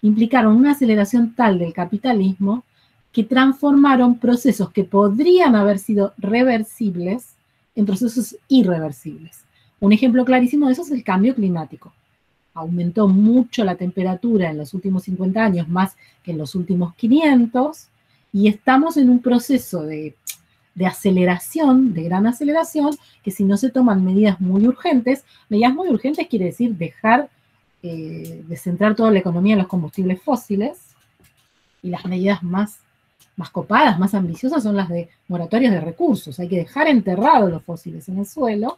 implicaron una aceleración tal del capitalismo que transformaron procesos que podrían haber sido reversibles en procesos irreversibles. Un ejemplo clarísimo de eso es el cambio climático. Aumentó mucho la temperatura en los últimos 50 años, más que en los últimos 500, y estamos en un proceso de aceleración, de gran aceleración, que si no se toman medidas muy urgentes quiere decir dejar de centrar toda la economía en los combustibles fósiles, y las medidas más copadas, más ambiciosas son las de moratorias de recursos, hay que dejar enterrados los fósiles en el suelo.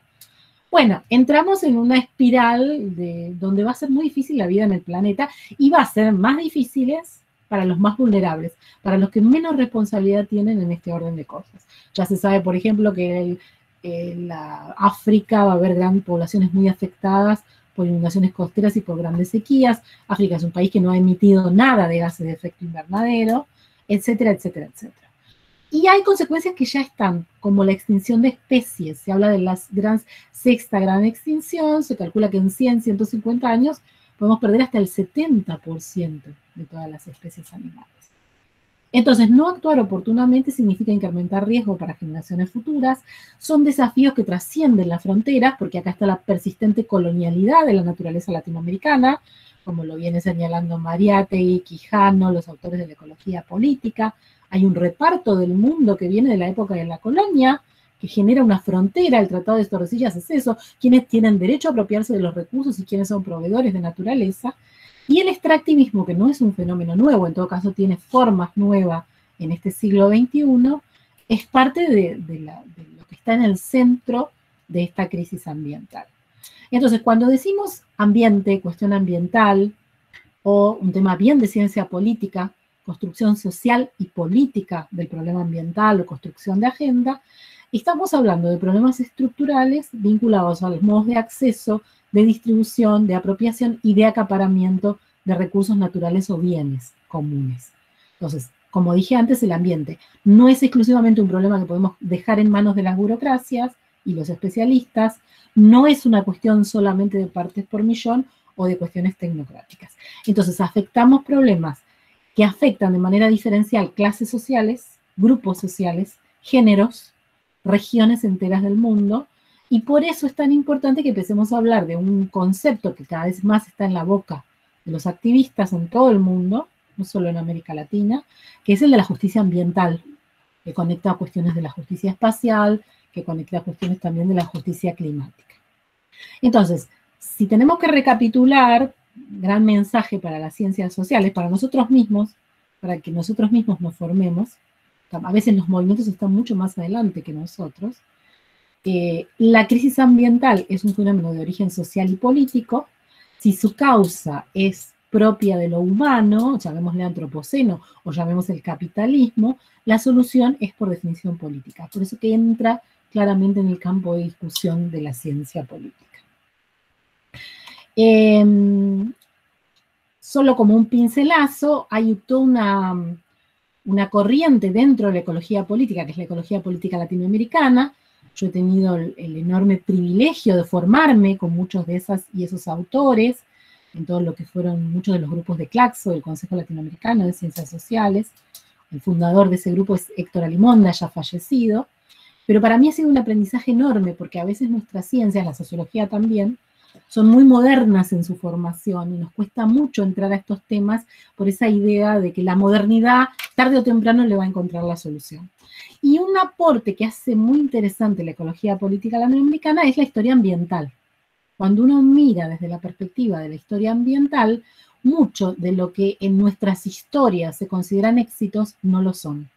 Bueno, entramos en una espiral donde va a ser muy difícil la vida en el planeta y va a ser más difíciles para los más vulnerables, para los que menos responsabilidad tienen en este orden de cosas. Ya se sabe, por ejemplo, que en África va a haber grandes poblaciones muy afectadas por inundaciones costeras y por grandes sequías. África es un país que no ha emitido nada de gases de efecto invernadero, etcétera, etcétera, etcétera. Y hay consecuencias que ya están, como la extinción de especies. Se habla de la sexta gran extinción, se calcula que en 100, 150 años podemos perder hasta el 70% de todas las especies animales. Entonces, no actuar oportunamente significa incrementar riesgo para generaciones futuras. Son desafíos que trascienden las fronteras, porque acá está la persistente colonialidad de la naturaleza latinoamericana, como lo viene señalando Mariátegui, Quijano, los autores de la ecología política. Hay un reparto del mundo que viene de la época de la colonia, que genera una frontera. El Tratado de Tordesillas es eso, quienes tienen derecho a apropiarse de los recursos y quienes son proveedores de naturaleza. Y el extractivismo, que no es un fenómeno nuevo, en todo caso tiene formas nuevas en este siglo XXI, es parte de lo que está en el centro de esta crisis ambiental. Entonces, cuando decimos ambiente, cuestión ambiental, o un tema bien de ciencia política, construcción social y política del problema ambiental o construcción de agenda, estamos hablando de problemas estructurales vinculados a los modos de acceso, de distribución, de apropiación y de acaparamiento de recursos naturales o bienes comunes. Entonces, como dije antes, el ambiente no es exclusivamente un problema que podemos dejar en manos de las burocracias y los especialistas, no es una cuestión solamente de partes por millón o de cuestiones tecnocráticas. Entonces, afectamos problemas que afectan de manera diferencial clases sociales, grupos sociales, géneros, regiones enteras del mundo, y por eso es tan importante que empecemos a hablar de un concepto que cada vez más está en la boca de los activistas en todo el mundo, no solo en América Latina, que es el de la justicia ambiental, que conecta a cuestiones de la justicia espacial, que conecta a cuestiones también de la justicia climática. Entonces, si tenemos que recapitular, gran mensaje para las ciencias sociales, para nosotros mismos, para que nosotros mismos nos formemos. A veces los movimientos están mucho más adelante que nosotros. La crisis ambiental es un fenómeno de origen social y político. Si su causa es propia de lo humano, llamémosle antropoceno o llamemos el capitalismo, la solución es por definición política. Por eso que entra claramente en el campo de discusión de la ciencia política. Solo como un pincelazo, hay toda una corriente dentro de la ecología política, que es la ecología política latinoamericana. Yo he tenido el enorme privilegio de formarme con muchos de esas y esos autores, en todo lo que fueron muchos de los grupos de Claxo, del Consejo Latinoamericano de Ciencias Sociales. El fundador de ese grupo es Héctor Alimonda, ya fallecido. Pero para mí ha sido un aprendizaje enorme, porque a veces nuestras ciencias, la sociología también, son muy modernas en su formación y nos cuesta mucho entrar a estos temas por esa idea de que la modernidad tarde o temprano le va a encontrar la solución. Y un aporte que hace muy interesante la ecología política latinoamericana es la historia ambiental. Cuando uno mira desde la perspectiva de la historia ambiental, mucho de lo que en nuestras historias se consideran éxitos no lo son.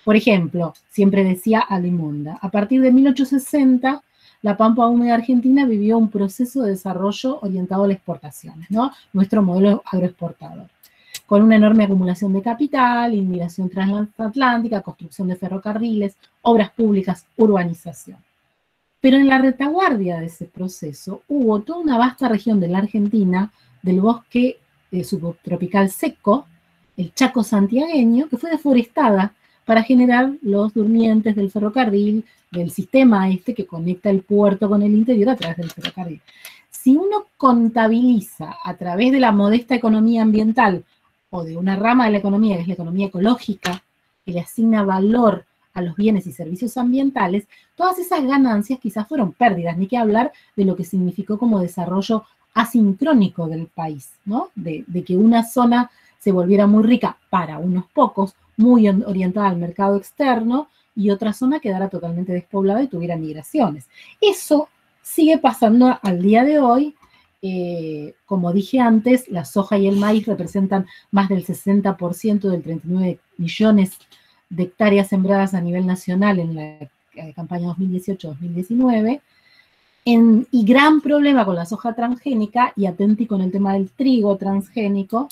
Por ejemplo, siempre decía Alimonda, a partir de 1860, la pampa húmeda argentina vivió un proceso de desarrollo orientado a las exportaciones, ¿no? Nuestro modelo agroexportador, con una enorme acumulación de capital, inmigración transatlántica, construcción de ferrocarriles, obras públicas, urbanización. Pero en la retaguardia de ese proceso hubo toda una vasta región de la Argentina, del bosque subtropical seco, el Chaco santiagueño, que fue deforestada para generar los durmientes del ferrocarril, del sistema que conecta el puerto con el interior a través del ferrocarril. Si uno contabiliza a través de la modesta economía ambiental o de una rama de la economía, que es la economía ecológica, que le asigna valor a los bienes y servicios ambientales, todas esas ganancias quizás fueron pérdidas, ni que hablar de lo que significó como desarrollo asincrónico del país, ¿no? De que una zona se volviera muy rica para unos pocos, muy orientada al mercado externo, y otra zona quedara totalmente despoblada y tuviera migraciones. Eso sigue pasando al día de hoy. Como dije antes, la soja y el maíz representan más del 60% del 39 millones de hectáreas sembradas a nivel nacional en la campaña 2018-2019, y gran problema con la soja transgénica, y atenti con el tema del trigo transgénico,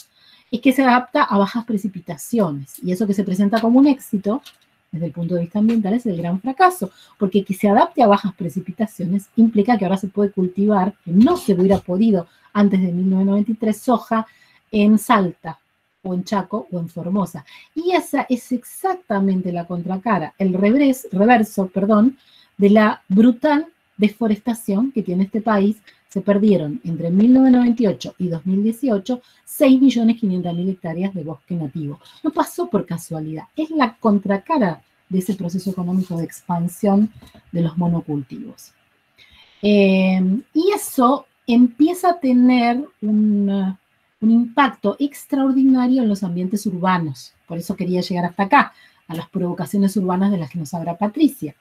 es que se adapta a bajas precipitaciones, y eso que se presenta como un éxito, desde el punto de vista ambiental, es el gran fracaso, porque que se adapte a bajas precipitaciones implica que ahora se puede cultivar, que no se hubiera podido antes de 1993, soja en Salta, o en Chaco, o en Formosa. Y esa es exactamente la contracara, el reverso, de la brutal deforestación que tiene este país. Se perdieron entre 1998 y 2018 6.500.000 hectáreas de bosque nativo. No pasó por casualidad, es la contracara de ese proceso económico de expansión de los monocultivos. Y eso empieza a tener un impacto extraordinario en los ambientes urbanos. Por eso quería llegar hasta acá, a las provocaciones urbanas de las que nos habla Patricia.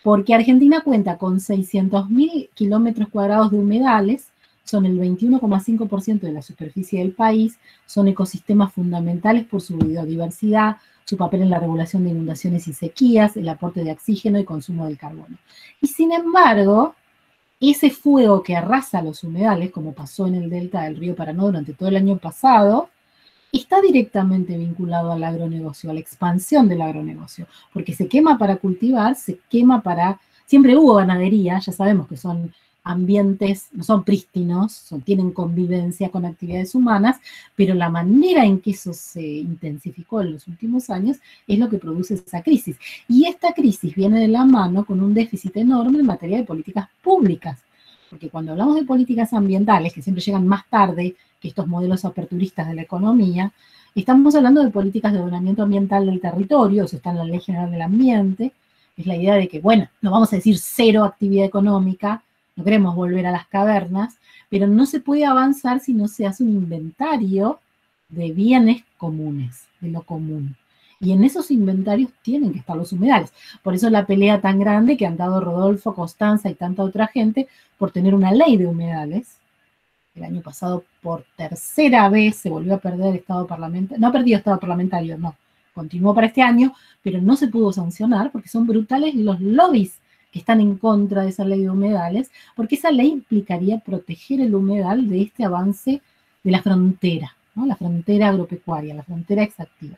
Porque Argentina cuenta con 600.000 kilómetros cuadrados de humedales, son el 21,5% de la superficie del país, son ecosistemas fundamentales por su biodiversidad, su papel en la regulación de inundaciones y sequías, el aporte de oxígeno y consumo del carbono. Y sin embargo, ese fuego que arrasa los humedales, como pasó en el delta del río Paraná durante todo el año pasado, está directamente vinculado al agronegocio, a la expansión del agronegocio, porque se quema para cultivar, se quema para... Siempre hubo ganadería, ya sabemos que son ambientes, no son prístinos, tienen convivencia con actividades humanas, pero la manera en que eso se intensificó en los últimos años es lo que produce esa crisis. Y esta crisis viene de la mano con un déficit enorme en materia de políticas públicas, porque cuando hablamos de políticas ambientales, que siempre llegan más tarde que estos modelos aperturistas de la economía, estamos hablando de políticas de ordenamiento ambiental del territorio, eso está en la Ley General del Ambiente, es la idea de que, bueno, no vamos a decir cero actividad económica, no queremos volver a las cavernas, pero no se puede avanzar si no se hace un inventario de bienes comunes, de lo común. Y en esos inventarios tienen que estar los humedales. Por eso la pelea tan grande que han dado Rodolfo, Constanza y tanta otra gente por tener una ley de humedales, el año pasado por tercera vez se volvió a perder estado parlamentario, no perdió estado parlamentario, no, continuó para este año, pero no se pudo sancionar porque son brutales los lobbies que están en contra de esa ley de humedales, porque esa ley implicaría proteger el humedal de este avance de la frontera, ¿no? La frontera agropecuaria, la frontera extractiva,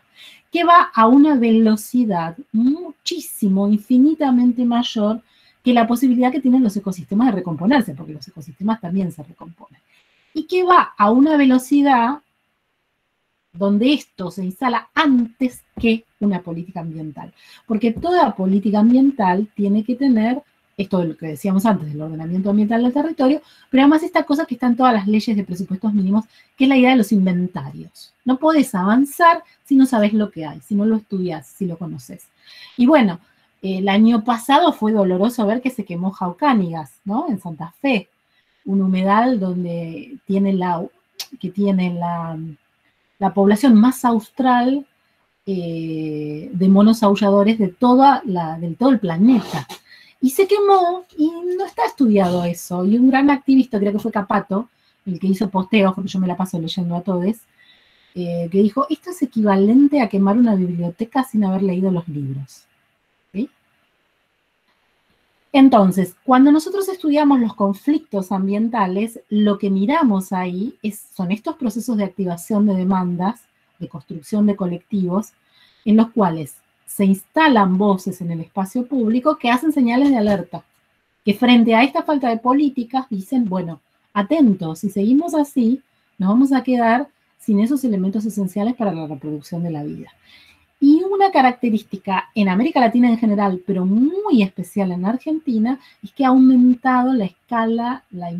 que va a una velocidad muchísimo, infinitamente mayor que la posibilidad que tienen los ecosistemas de recomponerse, porque los ecosistemas también se recomponen, y que va a una velocidad donde esto se instala antes que una política ambiental. Porque toda política ambiental tiene que tener, esto es lo que decíamos antes, del ordenamiento ambiental del territorio, pero además esta cosa que está en todas las leyes de presupuestos mínimos, que es la idea de los inventarios. No podés avanzar si no sabés lo que hay, si no lo estudias, si lo conoces. Y bueno, el año pasado fue doloroso ver que se quemó Jaucánigas, ¿no? En Santa Fe, un humedal donde tiene la población más austral de monos aulladores de todo el planeta. Y se quemó y no está estudiado eso. Y un gran activista, creo que fue Capato, el que hizo posteos, porque yo me la paso leyendo a todos, que dijo, esto es equivalente a quemar una biblioteca sin haber leído los libros. ¿Sí? Entonces, cuando nosotros estudiamos los conflictos ambientales, lo que miramos ahí son estos procesos de activación de demandas, de construcción de colectivos, en los cuales se instalan voces en el espacio público que hacen señales de alerta, que frente a esta falta de políticas dicen, bueno, atentos, si seguimos así, nos vamos a quedar sin esos elementos esenciales para la reproducción de la vida. Y una característica en América Latina en general, pero muy especial en Argentina, es que ha aumentado la escala, la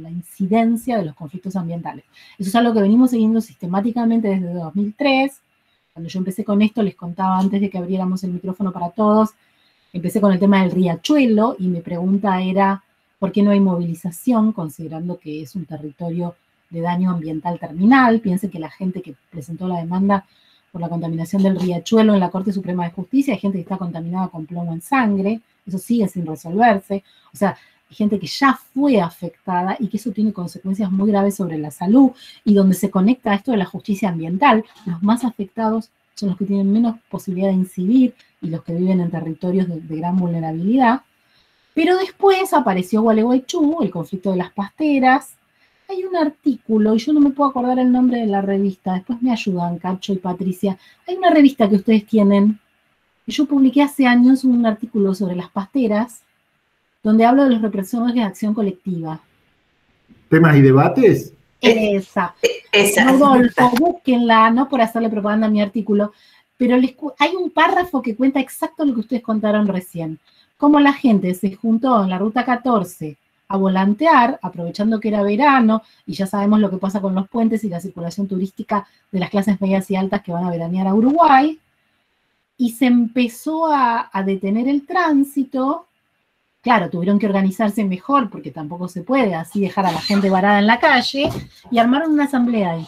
incidencia de los conflictos ambientales. Eso es algo que venimos siguiendo sistemáticamente desde 2003. Cuando yo empecé con esto, les contaba antes de que abriéramos el micrófono para todos, empecé con el tema del riachuelo y mi pregunta era, ¿por qué no hay movilización, considerando que es un territorio de daño ambiental terminal? Piensen que la gente que presentó la demanda por la contaminación del riachuelo en la Corte Suprema de Justicia, hay gente que está contaminada con plomo en sangre, eso sigue sin resolverse, o sea, hay gente que ya fue afectada y que eso tiene consecuencias muy graves sobre la salud, y donde se conecta esto de la justicia ambiental, los más afectados son los que tienen menos posibilidad de incidir y los que viven en territorios de gran vulnerabilidad. Pero después apareció Gualeguaychú, el conflicto de las pasteras. Hay un artículo, y yo no me puedo acordar el nombre de la revista, después me ayudan Cacho y Patricia. Hay una revista que ustedes tienen, y yo publiqué hace años un artículo sobre las pasteras, donde hablo de los represores de acción colectiva. ¿Temas y debates? Esa. Rodolfo, búsquenla, no por hacerle propaganda a mi artículo, pero hay un párrafo que cuenta exacto lo que ustedes contaron recién. Cómo la gente se juntó en la Ruta 14 a volantear, aprovechando que era verano, y ya sabemos lo que pasa con los puentes y la circulación turística de las clases medias y altas que van a veranear a Uruguay, y se empezó a detener el tránsito. Claro, tuvieron que organizarse mejor, porque tampoco se puede así dejar a la gente varada en la calle, y armaron una asamblea ahí.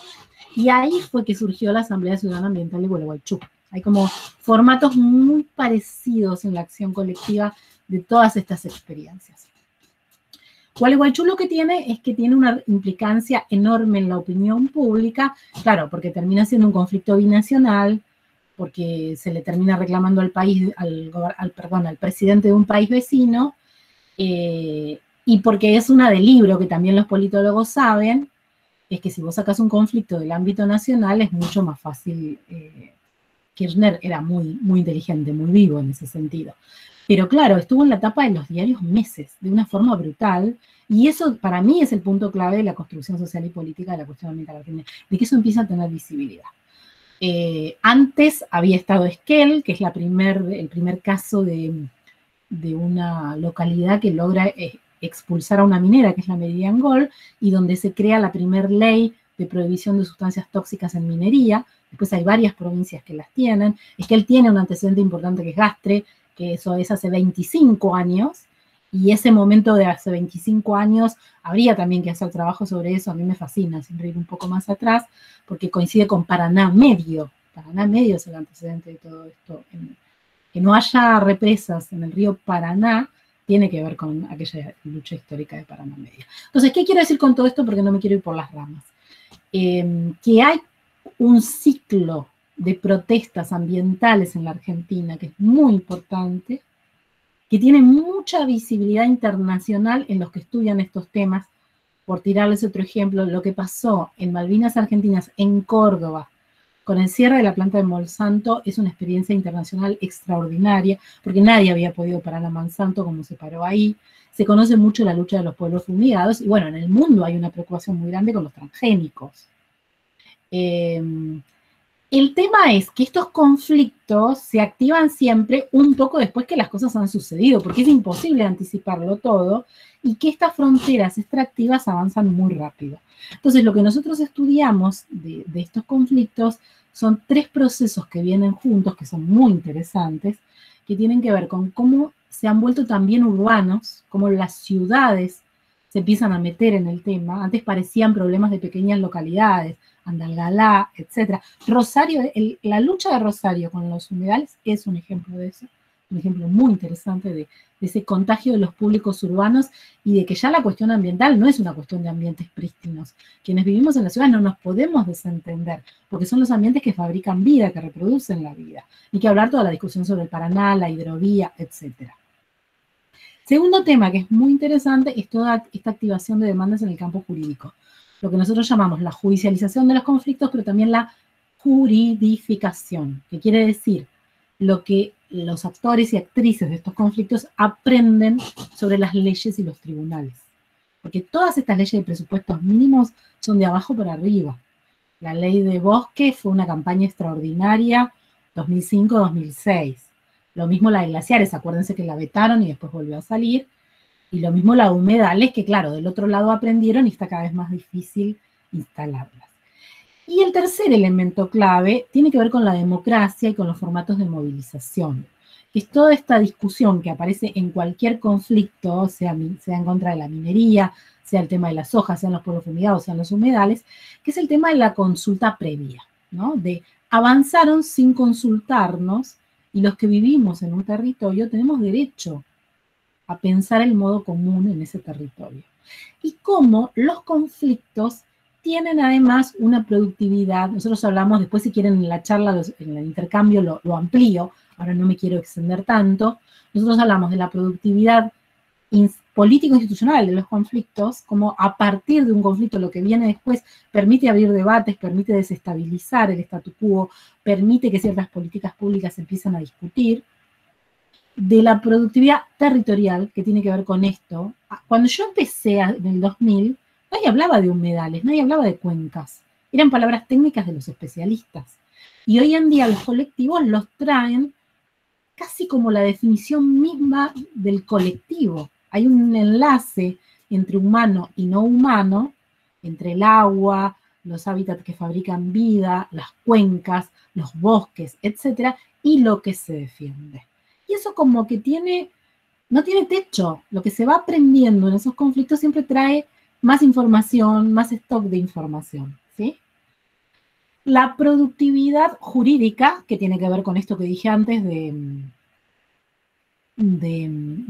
Y ahí fue que surgió la Asamblea Ciudadana Ambiental de Gualeguaychú. Hay como formatos muy parecidos en la acción colectiva de todas estas experiencias. Gualeguaychú lo que tiene es que tiene una implicancia enorme en la opinión pública, claro, porque termina siendo un conflicto binacional, porque se le termina reclamando al país, al presidente de un país vecino, y porque es una de libro, que también los politólogos saben, es que si vos sacas un conflicto del ámbito nacional es mucho más fácil. Kirchner era muy, muy inteligente, muy vivo en ese sentido. Pero claro, estuvo en la tapa de los diarios meses, de una forma brutal, y eso para mí es el punto clave de la construcción social y política de la cuestión ambiental argentina, de que eso empieza a tener visibilidad. Antes había estado Esquel, que es el primer caso de una localidad que logra expulsar a una minera, que es la Meridian Gold, y donde se crea la primer ley de prohibición de sustancias tóxicas en minería. Después hay varias provincias que las tienen. Esquel tiene un antecedente importante que es Gastre, que eso es hace 25 años, y ese momento de hace 25 años habría también que hacer trabajo sobre eso. A mí me fascina siempre ir un poco más atrás, porque coincide con Paraná Medio. Paraná Medio es el antecedente de todo esto. Que no haya represas en el río Paraná tiene que ver con aquella lucha histórica de Paraná Medio. Entonces, ¿qué quiero decir con todo esto? Porque no me quiero ir por las ramas. Que hay un ciclo de protestas ambientales en la Argentina que es muy importante, que tiene mucha visibilidad internacional en los que estudian estos temas. Por tirarles otro ejemplo, lo que pasó en Malvinas Argentinas, en Córdoba, con el cierre de la planta de Monsanto, es una experiencia internacional extraordinaria, porque nadie había podido parar a Monsanto como se paró ahí. Se conoce mucho la lucha de los pueblos fumigados, y bueno, en el mundo hay una preocupación muy grande con los transgénicos. El tema es que estos conflictos se activan siempre un poco después que las cosas han sucedido, porque es imposible anticiparlo todo, y que estas fronteras extractivas avanzan muy rápido. Entonces, lo que nosotros estudiamos de estos conflictos son 3 procesos que vienen juntos, que son muy interesantes, que tienen que ver con cómo se han vuelto también urbanos, cómo las ciudades se empiezan a meter en el tema. Antes parecían problemas de pequeñas localidades, Andalgalá, etc. Rosario, la lucha de Rosario con los humedales es un ejemplo de eso, un ejemplo muy interesante de ese contagio de los públicos urbanos y de que ya la cuestión ambiental no es una cuestión de ambientes prístinos. Quienes vivimos en la ciudad no nos podemos desentender, porque son los ambientes que fabrican vida, que reproducen la vida. Ni que hablar toda la discusión sobre el Paraná, la hidrovía, etc. Segundo tema que es muy interesante es toda esta activación de demandas en el campo jurídico. Lo que nosotros llamamos la judicialización de los conflictos, pero también la juridificación, que quiere decir lo que los actores y actrices de estos conflictos aprenden sobre las leyes y los tribunales. Porque todas estas leyes de presupuestos mínimos son de abajo para arriba. La ley de bosque fue una campaña extraordinaria, 2005-2006. Lo mismo la de glaciares, acuérdense que la vetaron y después volvió a salir. Y lo mismo la de humedales, que claro, del otro lado aprendieron y está cada vez más difícil instalarlas. Y el tercer elemento clave tiene que ver con la democracia y con los formatos de movilización. Que es toda esta discusión que aparece en cualquier conflicto, sea en contra de la minería, sea el tema de las hojas, sean los pueblos fumigados, sean los humedales, que es el tema de la consulta previa, ¿no? De avanzaron sin consultarnos y los que vivimos en un territorio tenemos derecho a pensar el modo común en ese territorio. Y cómo los conflictos tienen además una productividad. Nosotros hablamos, después si quieren en la charla, en el intercambio lo amplío, ahora no me quiero extender tanto. Nosotros hablamos de la productividad político-institucional de los conflictos, como a partir de un conflicto lo que viene después permite abrir debates, permite desestabilizar el statu quo, permite que ciertas políticas públicas se empiecen a discutir. De la productividad territorial, que tiene que ver con esto. Cuando yo empecé en el 2000, nadie hablaba de humedales, nadie hablaba de cuencas. Eran palabras técnicas de los especialistas. Y hoy en día los colectivos los traen casi como la definición misma del colectivo. Hay un enlace entre humano y no humano, entre el agua, los hábitats que fabrican vida, las cuencas, los bosques, etc., y lo que se defiende. Y eso como que no tiene techo. Lo que se va aprendiendo en esos conflictos siempre trae más información, más stock de información, ¿sí? La productividad jurídica, que tiene que ver con esto que dije antes de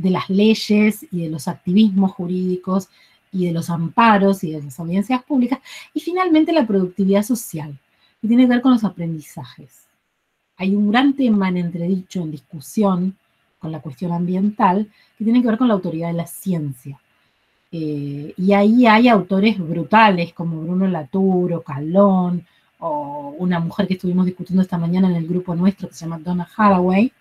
las leyes y de los activismos jurídicos y de los amparos y de las audiencias públicas. Y finalmente la productividad social, que tiene que ver con los aprendizajes. Hay un gran tema en entredicho, en discusión, con la cuestión ambiental, que tiene que ver con la autoridad de la ciencia. Y ahí hay autores brutales como Bruno Latour o Calón, o una mujer que estuvimos discutiendo esta mañana en el grupo nuestro que se llama Donna Haraway,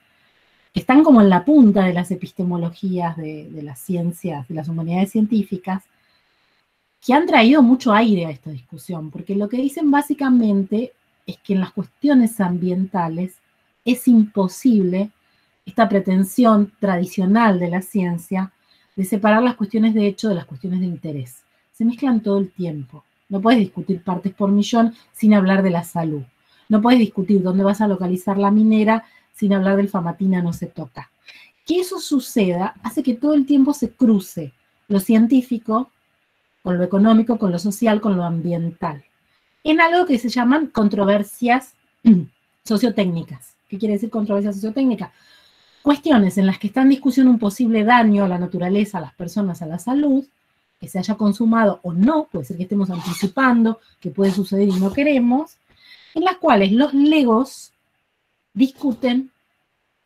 que están como en la punta de las epistemologías de las ciencias, de las humanidades científicas, que han traído mucho aire a esta discusión, porque lo que dicen básicamente es que en las cuestiones ambientales es imposible esta pretensión tradicional de la ciencia de separar las cuestiones de hecho de las cuestiones de interés. Se mezclan todo el tiempo. No puedes discutir partes por millón sin hablar de la salud. No puedes discutir dónde vas a localizar la minera sin hablar del Famatina no se toca. Que eso suceda hace que todo el tiempo se cruce lo científico con lo económico, con lo social, con lo ambiental, en algo que se llaman controversias sociotécnicas. ¿Qué quiere decir controversia sociotécnica? cuestiones en las que está en discusión un posible daño a la naturaleza, a las personas, a la salud, que se haya consumado o no, puede ser que estemos anticipando, que puede suceder y no queremos, en las cuales los legos discuten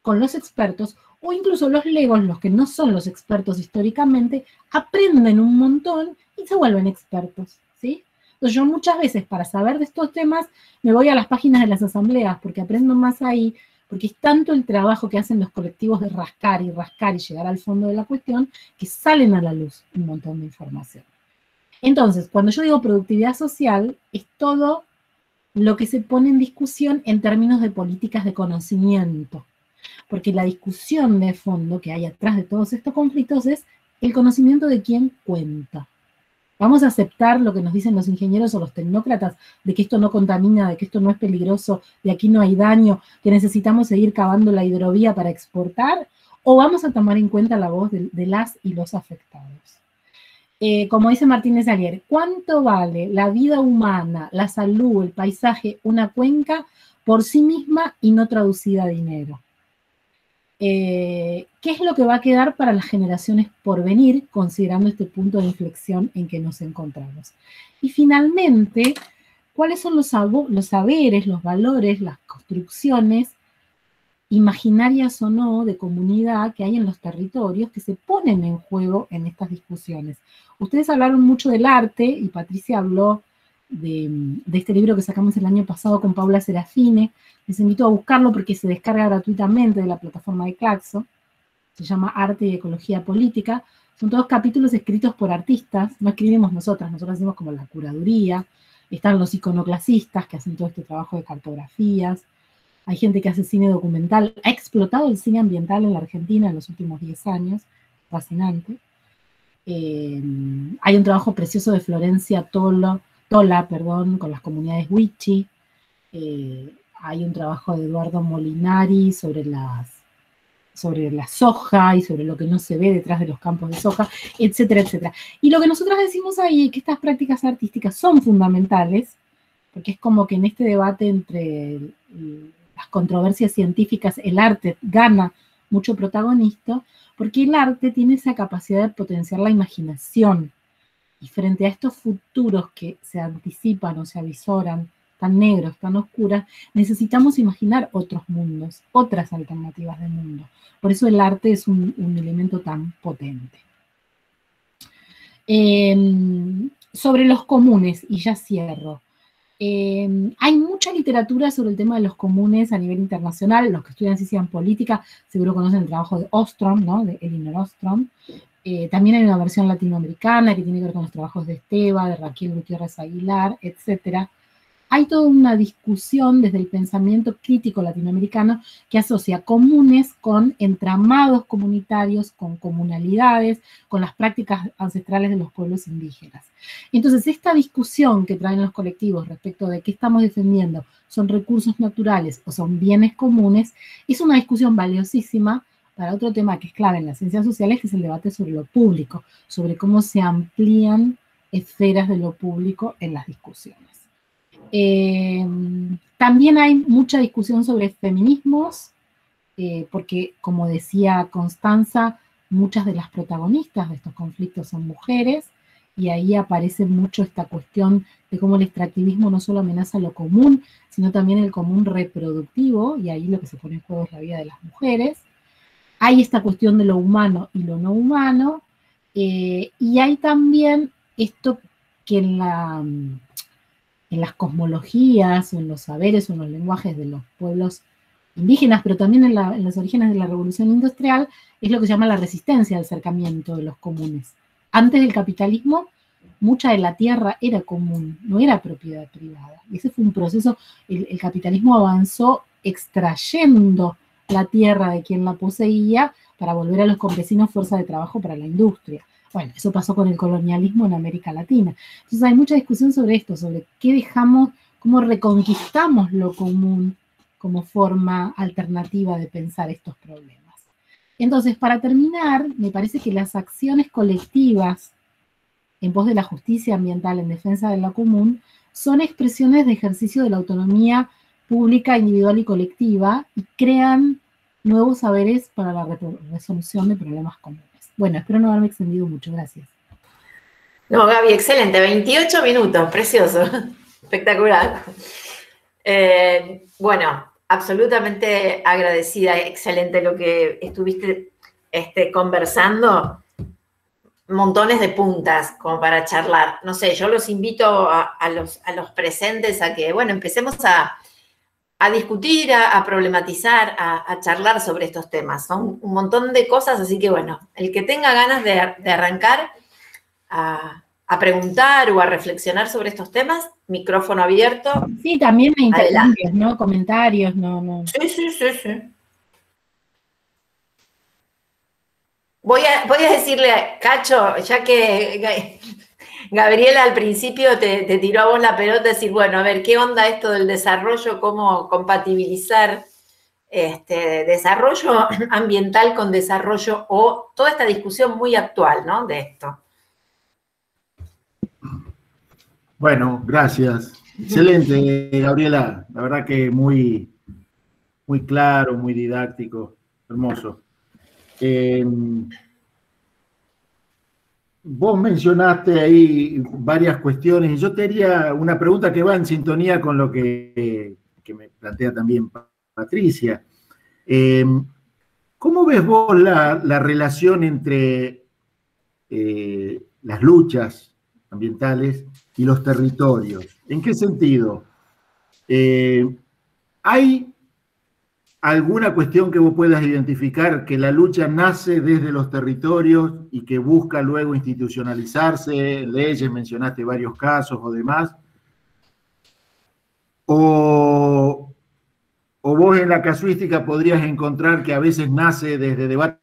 con los expertos, o incluso los legos, los que no son los expertos históricamente, aprenden un montón y se vuelven expertos, ¿sí? Entonces yo muchas veces, para saber de estos temas, me voy a las páginas de las asambleas, porque aprendo más ahí, porque es tanto el trabajo que hacen los colectivos de rascar y llegar al fondo de la cuestión, que salen a la luz un montón de información. Entonces, cuando yo digo productividad social, es todo lo que se pone en discusión en términos de políticas de conocimiento, porque la discusión de fondo que hay atrás de todos estos conflictos es el conocimiento de quién cuenta. Vamos a aceptar lo que nos dicen los ingenieros o los tecnócratas, de que esto no contamina, de que esto no es peligroso, de aquí no hay daño, que necesitamos seguir cavando la hidrovía para exportar, o vamos a tomar en cuenta la voz de las y los afectados. Como dice Martínez Alier, ¿cuánto vale la vida humana, la salud, el paisaje, una cuenca por sí misma y no traducida a dinero? ¿Qué es lo que va a quedar para las generaciones por venir, considerando este punto de inflexión en que nos encontramos? Y finalmente, ¿cuáles son los saberes, los valores, las construcciones, imaginarias o no, de comunidad que hay en los territorios que se ponen en juego en estas discusiones? Ustedes hablaron mucho del arte, y Patricia habló de este libro que sacamos el año pasado con Paula Serafine. Les invito a buscarlo porque se descarga gratuitamente de la plataforma de Claxo. Se llama Arte y Ecología Política. Son todos capítulos escritos por artistas, no escribimos nosotras hacemos como la curaduría. Están los iconoclasistas que hacen todo este trabajo de cartografías. Hay gente que hace cine documental. Ha explotado el cine ambiental en la Argentina en los últimos 10 años. Fascinante. Hay un trabajo precioso de Florencia Tola, con las comunidades Wichi. Hay un trabajo de Eduardo Molinari sobre la soja y sobre lo que no se ve detrás de los campos de soja, etcétera, etcétera. Y lo que nosotros decimos ahí es que estas prácticas artísticas son fundamentales, porque es como que en este debate entre las controversias científicas, el arte gana mucho protagonismo, porque el arte tiene esa capacidad de potenciar la imaginación. Y frente a estos futuros que se anticipan o se avisoran, tan negros, tan oscuras, necesitamos imaginar otros mundos, otras alternativas de mundo. Por eso el arte es un elemento tan potente. Sobre los comunes, y ya cierro. Hay mucha literatura sobre el tema de los comunes a nivel internacional. Los que estudian ciencia política seguro conocen el trabajo de Ostrom, ¿no? De Elinor Ostrom. También hay una versión latinoamericana que tiene que ver con los trabajos de Esteva, de Raquel Gutiérrez Aguilar, etc. Hay toda una discusión desde el pensamiento crítico latinoamericano que asocia comunes con entramados comunitarios, con comunalidades, con las prácticas ancestrales de los pueblos indígenas. Entonces, esta discusión que traen los colectivos respecto de qué estamos defendiendo, son recursos naturales o son bienes comunes, es una discusión valiosísima para otro tema que es clave en las ciencias sociales, que es el debate sobre lo público, sobre cómo se amplían esferas de lo público en las discusiones. También hay mucha discusión sobre feminismos, porque, como decía Constanza, muchas de las protagonistas de estos conflictos son mujeres, y ahí aparece mucho esta cuestión de cómo el extractivismo no solo amenaza lo común, sino también el común reproductivo, y ahí lo que se pone en juego es la vida de las mujeres. Hay esta cuestión de lo humano y lo no humano, y hay también esto que en las cosmologías, o en los saberes, o en los lenguajes de los pueblos indígenas, pero también en los orígenes de la revolución industrial, es lo que se llama la resistencia al acercamiento de los comunes. Antes del capitalismo, mucha de la tierra era común, no era propiedad privada. Y ese fue un proceso, el capitalismo avanzó extrayendo la tierra de quien la poseía para volver a los campesinos fuerza de trabajo para la industria. Bueno, eso pasó con el colonialismo en América Latina. Entonces hay mucha discusión sobre esto, sobre qué dejamos, cómo reconquistamos lo común como forma alternativa de pensar estos problemas. Entonces, para terminar, me parece que las acciones colectivas en pos de la justicia ambiental en defensa de lo común son expresiones de ejercicio de la autonomía pública, individual y colectiva, y crean nuevos saberes para la resolución de problemas comunes. Bueno, espero no haberme extendido mucho, gracias. No, Gaby, excelente, 28 minutos, precioso, espectacular. Bueno, absolutamente agradecida, excelente lo que estuviste conversando, montones de puntas como para charlar. No sé, yo los invito a los presentes a que, bueno, empecemos a discutir, a problematizar, a charlar sobre estos temas. Son un montón de cosas, así que bueno, el que tenga ganas de arrancar a preguntar o a reflexionar sobre estos temas, micrófono abierto. Sí, también me intercambios, ¿no? Comentarios, no. Sí. Voy a decirle a Cacho, ya que Gabriela al principio te tiró a vos la pelota, decir, bueno, a ver, ¿qué onda esto del desarrollo? ¿Cómo compatibilizar desarrollo ambiental con desarrollo o toda esta discusión muy actual, ¿no? De esto. Bueno, gracias. Excelente, Gabriela. La verdad que muy, muy claro, muy didáctico, hermoso. Vos mencionaste ahí varias cuestiones y yo te haría una pregunta que va en sintonía con lo que me plantea también Patricia. ¿Cómo ves vos la relación entre las luchas ambientales y los territorios? ¿En qué sentido? ¿Hay alguna cuestión que vos puedas identificar que la lucha nace desde los territorios y que busca luego institucionalizarse, leyes, mencionaste varios casos o demás? ¿O vos en la casuística podrías encontrar que a veces nace desde debates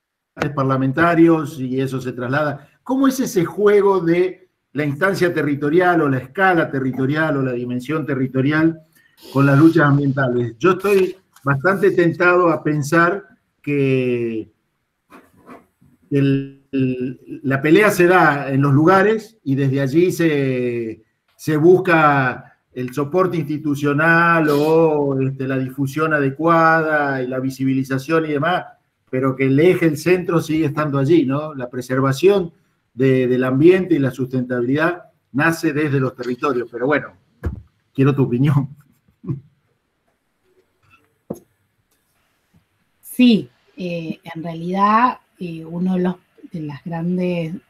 parlamentarios y eso se traslada? ¿Cómo es ese juego de la instancia territorial o la escala territorial o la dimensión territorial con las luchas ambientales? Yo estoy bastante tentado a pensar que la pelea se da en los lugares y desde allí se busca el soporte institucional o la difusión adecuada y la visibilización y demás, pero que el eje, el centro sigue estando allí, ¿no? La preservación del ambiente y la sustentabilidad nace desde los territorios, pero bueno, quiero tu opinión. Sí, en realidad uno de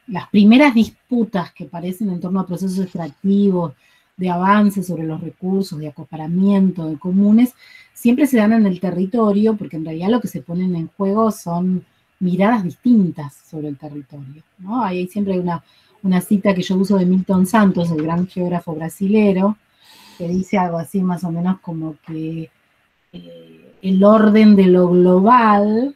las primeras disputas que aparecen en torno a procesos extractivos, de avance sobre los recursos, de acaparamiento, de comunes, siempre se dan en el territorio, porque en realidad lo que se ponen en juego son miradas distintas sobre el territorio, ¿no? Ahí siempre hay una cita que yo uso de Milton Santos, el gran geógrafo brasilero, que dice algo así más o menos como que el orden de lo global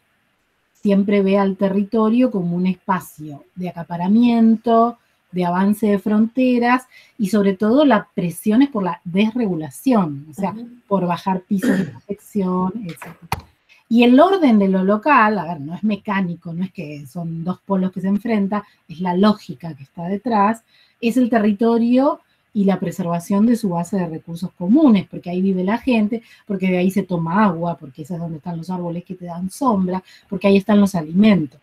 siempre ve al territorio como un espacio de acaparamiento, de avance de fronteras y sobre todo la presión es por la desregulación, o sea, por bajar pisos de protección, etc. Y el orden de lo local, a ver, no es mecánico, no es que son dos polos que se enfrentan, es la lógica que está detrás, es el territorio y la preservación de su base de recursos comunes, porque ahí vive la gente, porque de ahí se toma agua, porque ese es donde están los árboles que te dan sombra, porque ahí están los alimentos.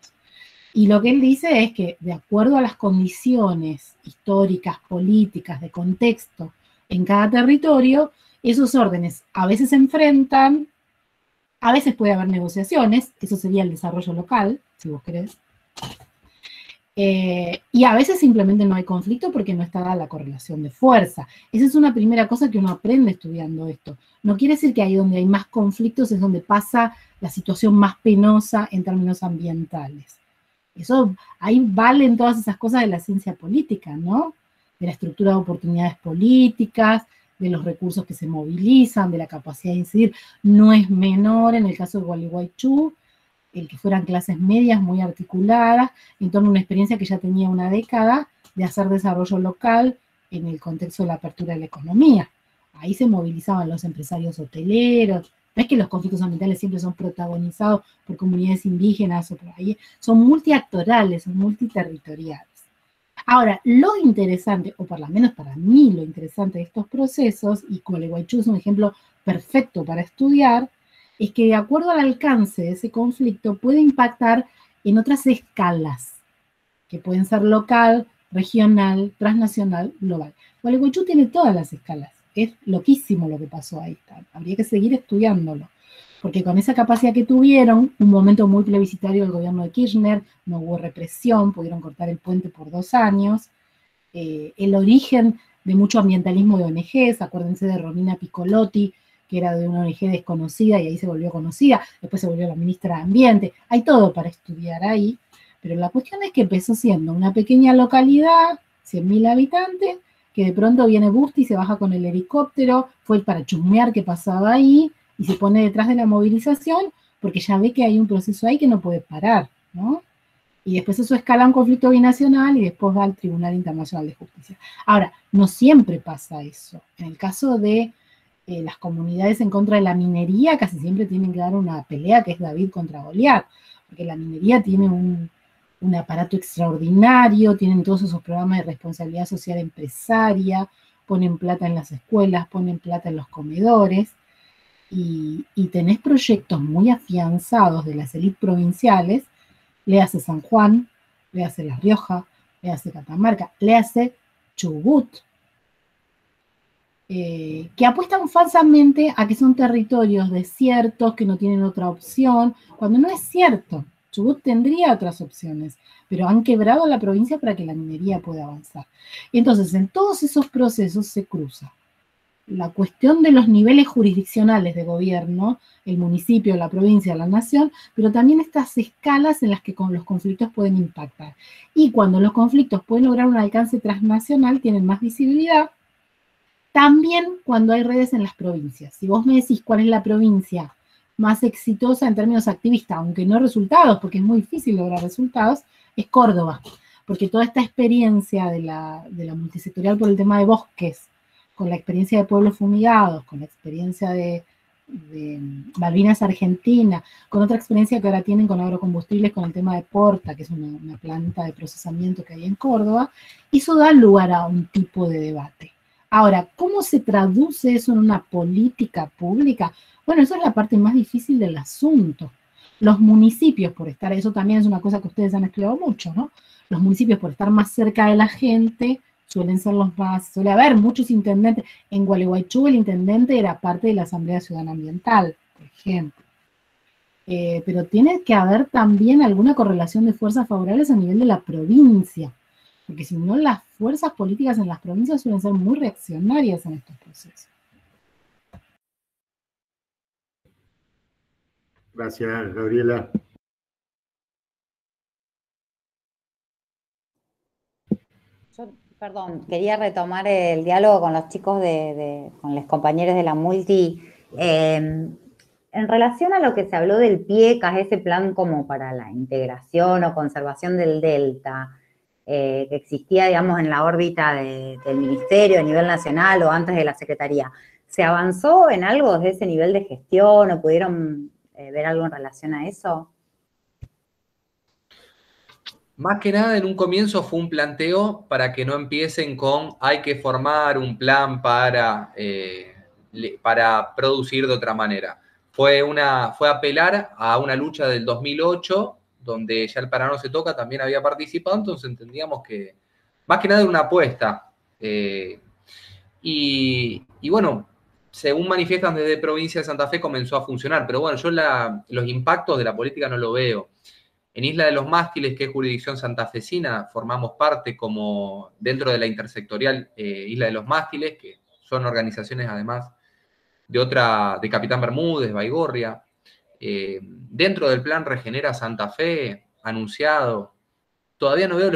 Y lo que él dice es que de acuerdo a las condiciones históricas, políticas, de contexto en cada territorio, esos órdenes a veces se enfrentan, a veces puede haber negociaciones, eso sería el desarrollo local, si vos querés, y a veces simplemente no hay conflicto porque no está dada la correlación de fuerza. Esa es una primera cosa que uno aprende estudiando esto. No quiere decir que ahí donde hay más conflictos es donde pasa la situación más penosa en términos ambientales. Eso, ahí valen todas esas cosas de la ciencia política, ¿no? De la estructura de oportunidades políticas, de los recursos que se movilizan, de la capacidad de incidir. No es menor en el caso de Gualeguaychú, el que fueran clases medias muy articuladas, en torno a una experiencia que ya tenía una década de hacer desarrollo local en el contexto de la apertura de la economía. Ahí se movilizaban los empresarios hoteleros. No es que los conflictos ambientales siempre son protagonizados por comunidades indígenas o por ahí, son multiactorales, son multiterritoriales. Ahora, lo interesante, o por lo menos para mí lo interesante de estos procesos, y Gualeguaychú es un ejemplo perfecto para estudiar, es que de acuerdo al alcance de ese conflicto puede impactar en otras escalas, que pueden ser local, regional, transnacional, global. Gualeguaychú tiene todas las escalas. Es loquísimo lo que pasó ahí. Habría que seguir estudiándolo. Porque con esa capacidad que tuvieron, un momento muy plebiscitario del gobierno de Kirchner, no hubo represión, pudieron cortar el puente por 2 años. El origen de mucho ambientalismo de ONGs, acuérdense de Romina Piccolotti, que era de una ONG desconocida y ahí se volvió conocida, después se volvió la ministra de Ambiente. Hay todo para estudiar ahí, pero la cuestión es que empezó siendo una pequeña localidad, 100.000 habitantes, que de pronto viene Busti y se baja con el helicóptero, fue para chusmear qué pasaba ahí, y se pone detrás de la movilización, porque ya ve que hay un proceso ahí que no puede parar, ¿no? Y después eso escala a un conflicto binacional y después va al Tribunal Internacional de Justicia. Ahora, no siempre pasa eso. En el caso de las comunidades en contra de la minería, casi siempre tienen que dar una pelea que es David contra Goliat, porque la minería tiene un aparato extraordinario, tienen todos esos programas de responsabilidad social empresaria, ponen plata en las escuelas, ponen plata en los comedores, y tenés proyectos muy afianzados de las élites provinciales, le hace San Juan, le hace La Rioja, le hace Catamarca, le hace Chubut, que apuestan falsamente a que son territorios desiertos, que no tienen otra opción, cuando no es cierto. Chubut tendría otras opciones, pero han quebrado la provincia para que la minería pueda avanzar. Entonces, en todos esos procesos se cruza la cuestión de los niveles jurisdiccionales de gobierno, el municipio, la provincia, la nación, pero también estas escalas en las que los conflictos pueden impactar. Y cuando los conflictos pueden lograr un alcance transnacional, tienen más visibilidad. También cuando hay redes en las provincias. Si vos me decís cuál es la provincia más exitosa en términos activistas, aunque no resultados, porque es muy difícil lograr resultados, es Córdoba. Porque toda esta experiencia de la multisectorial por el tema de bosques, con la experiencia de pueblos fumigados, con la experiencia de Malvinas Argentina, con otra experiencia que ahora tienen con agrocombustibles, con el tema de Porta, que es una planta de procesamiento que hay en Córdoba, eso da lugar a un tipo de debate. Ahora, ¿cómo se traduce eso en una política pública? Bueno, eso es la parte más difícil del asunto. Los municipios, por estar, eso también es una cosa que ustedes han estudiado mucho, ¿no? Los municipios, por estar más cerca de la gente, suelen ser los más, suele haber muchos intendentes. En Gualeguaychú el intendente era parte de la Asamblea Ciudadana Ambiental, por ejemplo. Pero tiene que haber también alguna correlación de fuerzas favorables a nivel de la provincia, porque si no las fuerzas políticas en las provincias suelen ser muy reaccionarias en estos procesos. Gracias, Gabriela. Perdón, quería retomar el diálogo con los chicos con los compañeros de la Multi. En relación a lo que se habló del PIECAS, ese plan como para la integración o conservación del delta, que existía, digamos, en la órbita del ministerio a nivel nacional o antes de la Secretaría, ¿se avanzó en algo desde ese nivel de gestión o pudieron ver algo en relación a eso? Más que nada, en un comienzo fue un planteo para que no empiecen con hay que formar un plan para producir de otra manera. Fue apelar a una lucha del 2008, donde ya el Paraná no se toca, también había participado, entonces entendíamos que más que nada era una apuesta. Y bueno, según manifiestan desde Provincia de Santa Fe, comenzó a funcionar, pero bueno, yo los impactos de la política no lo veo. En Isla de los Mástiles, que es jurisdicción santafesina, formamos parte como dentro de la intersectorial Isla de los Mástiles, que son organizaciones además de Capitán Bermúdez, Baigorria. Dentro del plan Regenera Santa Fe, anunciado, todavía no veo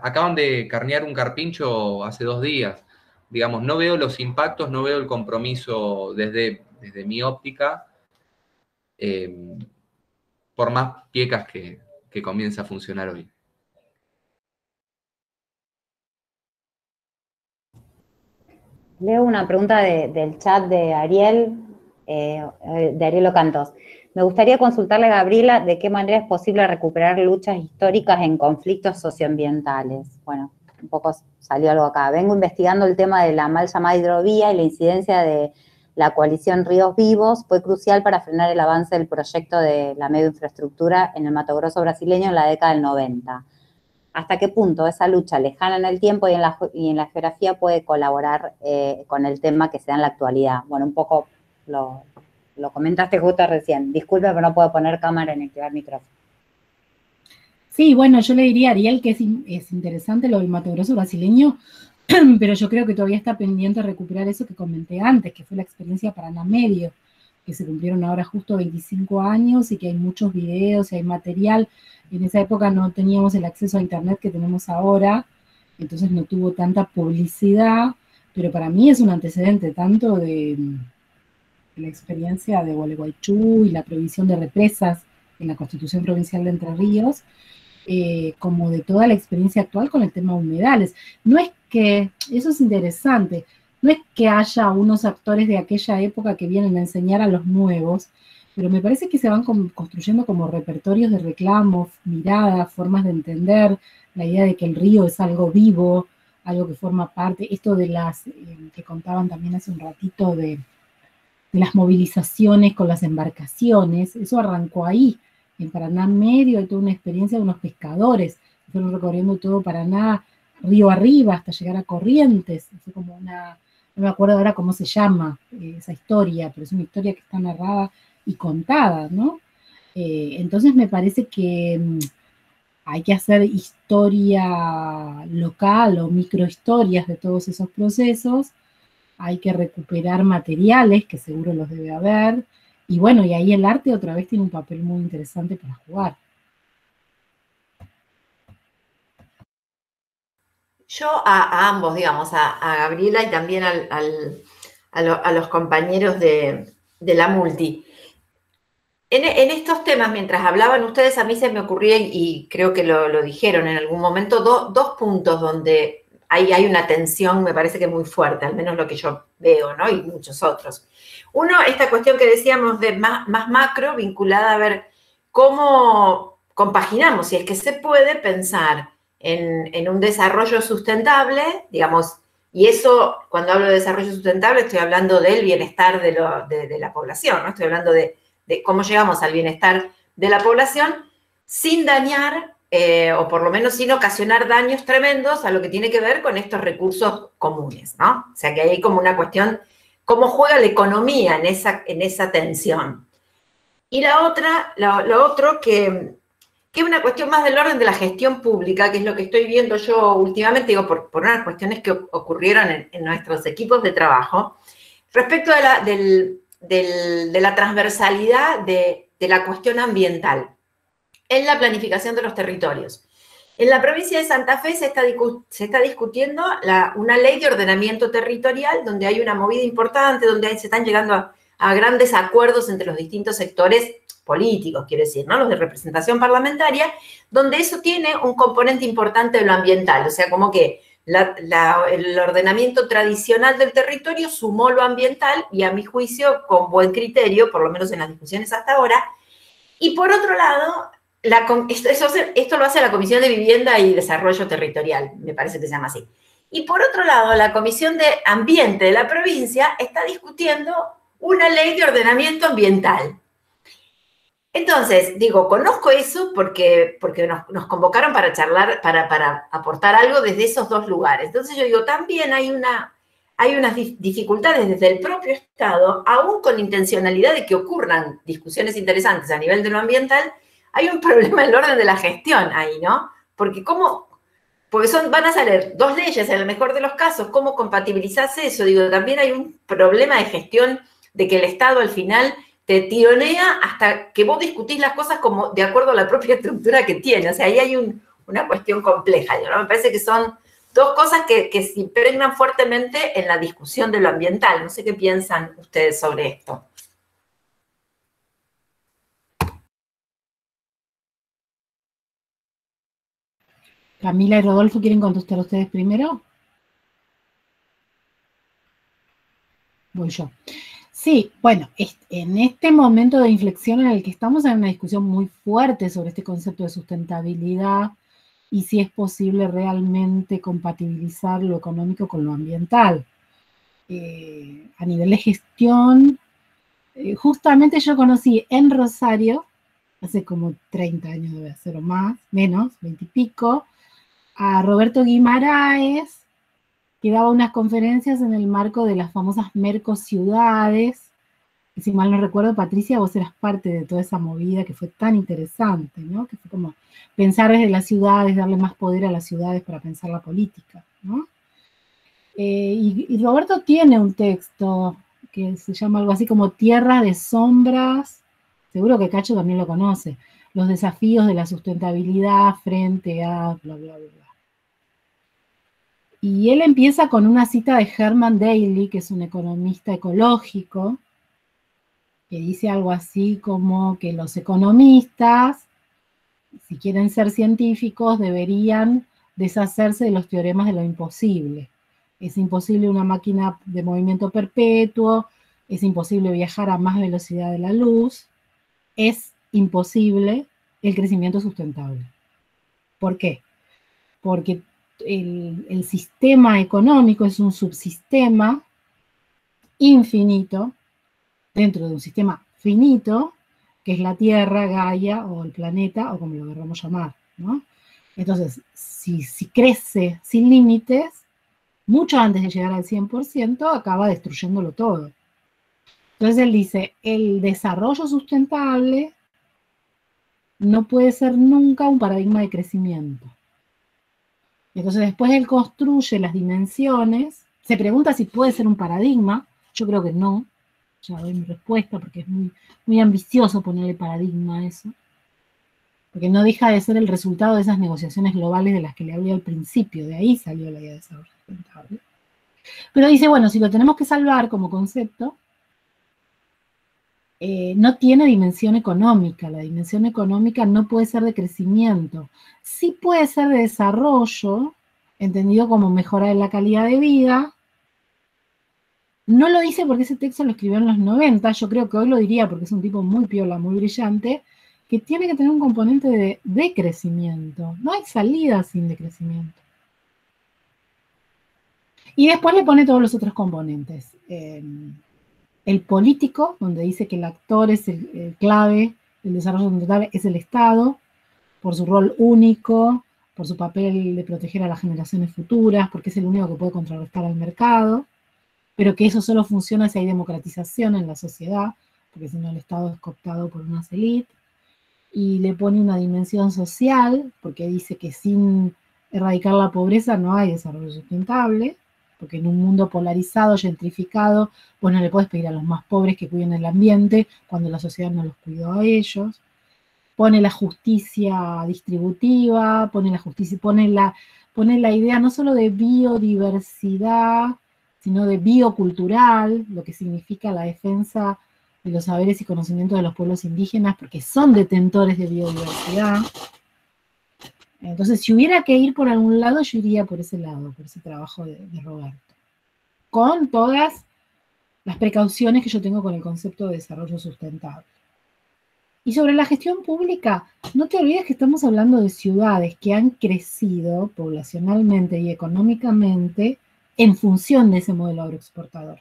acaban de carnear un carpincho hace 2 días. Digamos, no veo los impactos, no veo el compromiso desde mi óptica, por más PIECAS que comienza a funcionar hoy. Leo una pregunta del chat de Ariel Ocantos. Me gustaría consultarle a Gabriela de qué manera es posible recuperar luchas históricas en conflictos socioambientales. Bueno, un poco salió algo acá. Vengo investigando el tema de la mal llamada hidrovía y la incidencia de la coalición Ríos Vivos fue crucial para frenar el avance del proyecto de la megainfraestructura en el Mato Grosso brasileño en la década del 90. ¿Hasta qué punto esa lucha lejana en el tiempo y en la geografía puede colaborar con el tema que se da en la actualidad? Bueno, un poco lo comentaste justo recién. Disculpe, pero no puedo poner cámara ni activar micrófono. Sí, bueno, yo le diría a Ariel que es interesante lo del Mato Grosso brasileño, pero yo creo que todavía está pendiente de recuperar eso que comenté antes, que fue la experiencia Paraná Medio, que se cumplieron ahora justo 25 años y que hay muchos videos y hay material. En esa época no teníamos el acceso a internet que tenemos ahora, entonces no tuvo tanta publicidad, pero para mí es un antecedente tanto de la experiencia de Gualeguaychú y la prohibición de represas en la Constitución Provincial de Entre Ríos, como de toda la experiencia actual con el tema humedales. No es que, eso es interesante, no es que haya unos actores de aquella época que vienen a enseñar a los nuevos, pero me parece que se van construyendo como repertorios de reclamos, miradas, formas de entender, la idea de que el río es algo vivo, algo que forma parte, esto de las, que contaban también hace un ratito, de las movilizaciones con las embarcaciones, eso arrancó ahí. En Paraná Medio hay toda una experiencia de unos pescadores que fueron recorriendo todo Paraná, río arriba, hasta llegar a Corrientes. Fue como una, no me acuerdo ahora cómo se llama esa historia, pero es una historia que está narrada y contada, ¿no? Entonces me parece que hay que hacer historia local o microhistorias de todos esos procesos, hay que recuperar materiales, que seguro los debe haber, y bueno, y ahí el arte otra vez tiene un papel muy interesante para jugar. Yo a ambos, digamos, a Gabriela y también a los compañeros de la Multi. En estos temas, mientras hablaban ustedes, a mí se me ocurría, y creo que lo dijeron en algún momento, dos puntos donde hay una tensión, me parece que muy fuerte, al menos lo que yo veo, ¿no? Y muchos otros. Uno, esta cuestión que decíamos de más macro, vinculada a ver cómo compaginamos, si es que se puede pensar en un desarrollo sustentable, digamos, y eso, cuando hablo de desarrollo sustentable, estoy hablando del bienestar de la población, ¿no? Estoy hablando de cómo llegamos al bienestar de la población sin dañar, o por lo menos sin ocasionar daños tremendos a lo que tiene que ver con estos recursos comunes, ¿no? O sea, que hay como una cuestión, cómo juega la economía en esa tensión. Y lo otro que es una cuestión más del orden de la gestión pública, que es lo que estoy viendo yo últimamente, digo, por unas cuestiones que ocurrieron en nuestros equipos de trabajo, respecto de la transversalidad de la cuestión ambiental en la planificación de los territorios. En la provincia de Santa Fe se está discutiendo una ley de ordenamiento territorial donde hay una movida importante, donde se están llegando a grandes acuerdos entre los distintos sectores políticos, quiero decir, ¿no? Los de representación parlamentaria, donde eso tiene un componente importante de lo ambiental, o sea, como que el ordenamiento tradicional del territorio sumó lo ambiental y a mi juicio con buen criterio, por lo menos en las discusiones hasta ahora. Y por otro lado, esto lo hace la Comisión de Vivienda y Desarrollo Territorial, me parece que se llama así. Y por otro lado, la Comisión de Ambiente de la provincia está discutiendo una ley de ordenamiento ambiental. Entonces, digo, conozco eso porque nos convocaron para charlar, para aportar algo desde esos dos lugares. Entonces yo digo, también hay unas dificultades desde el propio Estado, aún con intencionalidad de que ocurran discusiones interesantes a nivel de lo ambiental, hay un problema en el orden de la gestión ahí, ¿no? Porque van a salir dos leyes en el mejor de los casos, ¿cómo compatibilizarse eso? Digo, también hay un problema de gestión de que el Estado al final te tironea hasta que vos discutís las cosas como de acuerdo a la propia estructura que tiene. O sea, ahí hay una cuestión compleja, ¿no? Me parece que son dos cosas que se impregnan fuertemente en la discusión de lo ambiental. No sé qué piensan ustedes sobre esto. Camila y Rodolfo, ¿quieren contestar ustedes primero? Voy yo. Sí, bueno, en este momento de inflexión en el que estamos en una discusión muy fuerte sobre este concepto de sustentabilidad y si es posible realmente compatibilizar lo económico con lo ambiental. a nivel de gestión. Justamente yo conocí en Rosario, hace como 30 años debe ser o más, menos, 20 y pico, a Roberto Guimaraes, que daba unas conferencias en el marco de las famosas Mercociudades. Y si mal no recuerdo, Patricia, vos eras parte de toda esa movida que fue tan interesante, ¿no? Que fue como pensar desde las ciudades, darle más poder a las ciudades para pensar la política, ¿no? Y Roberto tiene un texto que se llama algo así como Tierra de Sombras, seguro que Cacho también lo conoce, los desafíos de la sustentabilidad frente a bla, bla, bla. Y él empieza con una cita de Herman Daly, que es un economista ecológico, que dice algo así como que los economistas, si quieren ser científicos, deberían deshacerse de los teoremas de lo imposible. Es imposible una máquina de movimiento perpetuo, es imposible viajar a más velocidad de la luz, es imposible el crecimiento sustentable. ¿Por qué? Porque el sistema económico es un subsistema infinito dentro de un sistema finito, que es la Tierra, Gaia, o el planeta, o como lo queramos llamar, ¿no? Entonces, si crece sin límites, mucho antes de llegar al 100%, acaba destruyéndolo todo. Entonces él dice, el desarrollo sustentable no puede ser nunca un paradigma de crecimiento. Entonces después él construye las dimensiones, se pregunta si puede ser un paradigma, yo creo que no, ya doy mi respuesta porque es muy, muy ambicioso ponerle paradigma a eso, porque no deja de ser el resultado de esas negociaciones globales de las que le hablé al principio, de ahí salió la idea de desarrollo sustentable. Pero dice, bueno, si lo tenemos que salvar como concepto, no tiene dimensión económica, la dimensión económica no puede ser de crecimiento, sí puede ser de desarrollo, entendido como mejorar la calidad de vida. No lo dice porque ese texto lo escribió en los 90, yo creo que hoy lo diría porque es un tipo muy piola, muy brillante, que tiene que tener un componente de decrecimiento, no hay salida sin decrecimiento. Y después le pone todos los otros componentes. El político, donde dice que el actor es el clave del desarrollo sustentable, es el Estado, por su rol único, por su papel de proteger a las generaciones futuras, porque es el único que puede contrarrestar al mercado, pero que eso solo funciona si hay democratización en la sociedad, porque si no el Estado es cooptado por unas élites. Y le pone una dimensión social, porque dice que sin erradicar la pobreza no hay desarrollo sustentable, porque en un mundo polarizado, gentrificado, vos no le podés pedir a los más pobres que cuiden el ambiente cuando la sociedad no los cuidó a ellos. Pone la justicia distributiva, pone la idea no solo de biodiversidad, sino de biocultural, lo que significa la defensa de los saberes y conocimientos de los pueblos indígenas, porque son detentores de biodiversidad. Entonces, si hubiera que ir por algún lado, yo iría por ese lado, por ese trabajo de Roberto, con todas las precauciones que yo tengo con el concepto de desarrollo sustentable. Y sobre la gestión pública, no te olvides que estamos hablando de ciudades que han crecido poblacionalmente y económicamente en función de ese modelo agroexportador.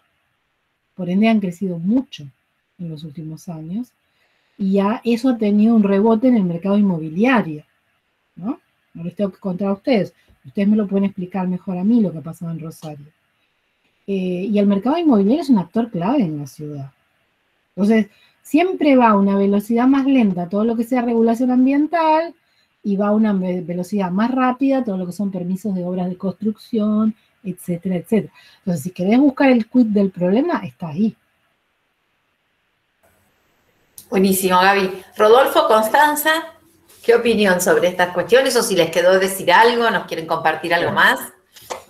Por ende, han crecido mucho en los últimos años, y ya eso ha tenido un rebote en el mercado inmobiliario, ¿no? No les tengo que contar a ustedes me lo pueden explicar mejor a mí lo que ha pasado en Rosario. Y el mercado inmobiliario es un actor clave en la ciudad. Entonces, siempre va a una velocidad más lenta todo lo que sea regulación ambiental, y va a una velocidad más rápida todo lo que son permisos de obras de construcción, etcétera, etcétera. Entonces, si querés buscar el quid del problema, está ahí. Buenísimo, Gaby. Rodolfo, Constanza, ¿qué opinión sobre estas cuestiones? O si les quedó decir algo, ¿nos quieren compartir algo más?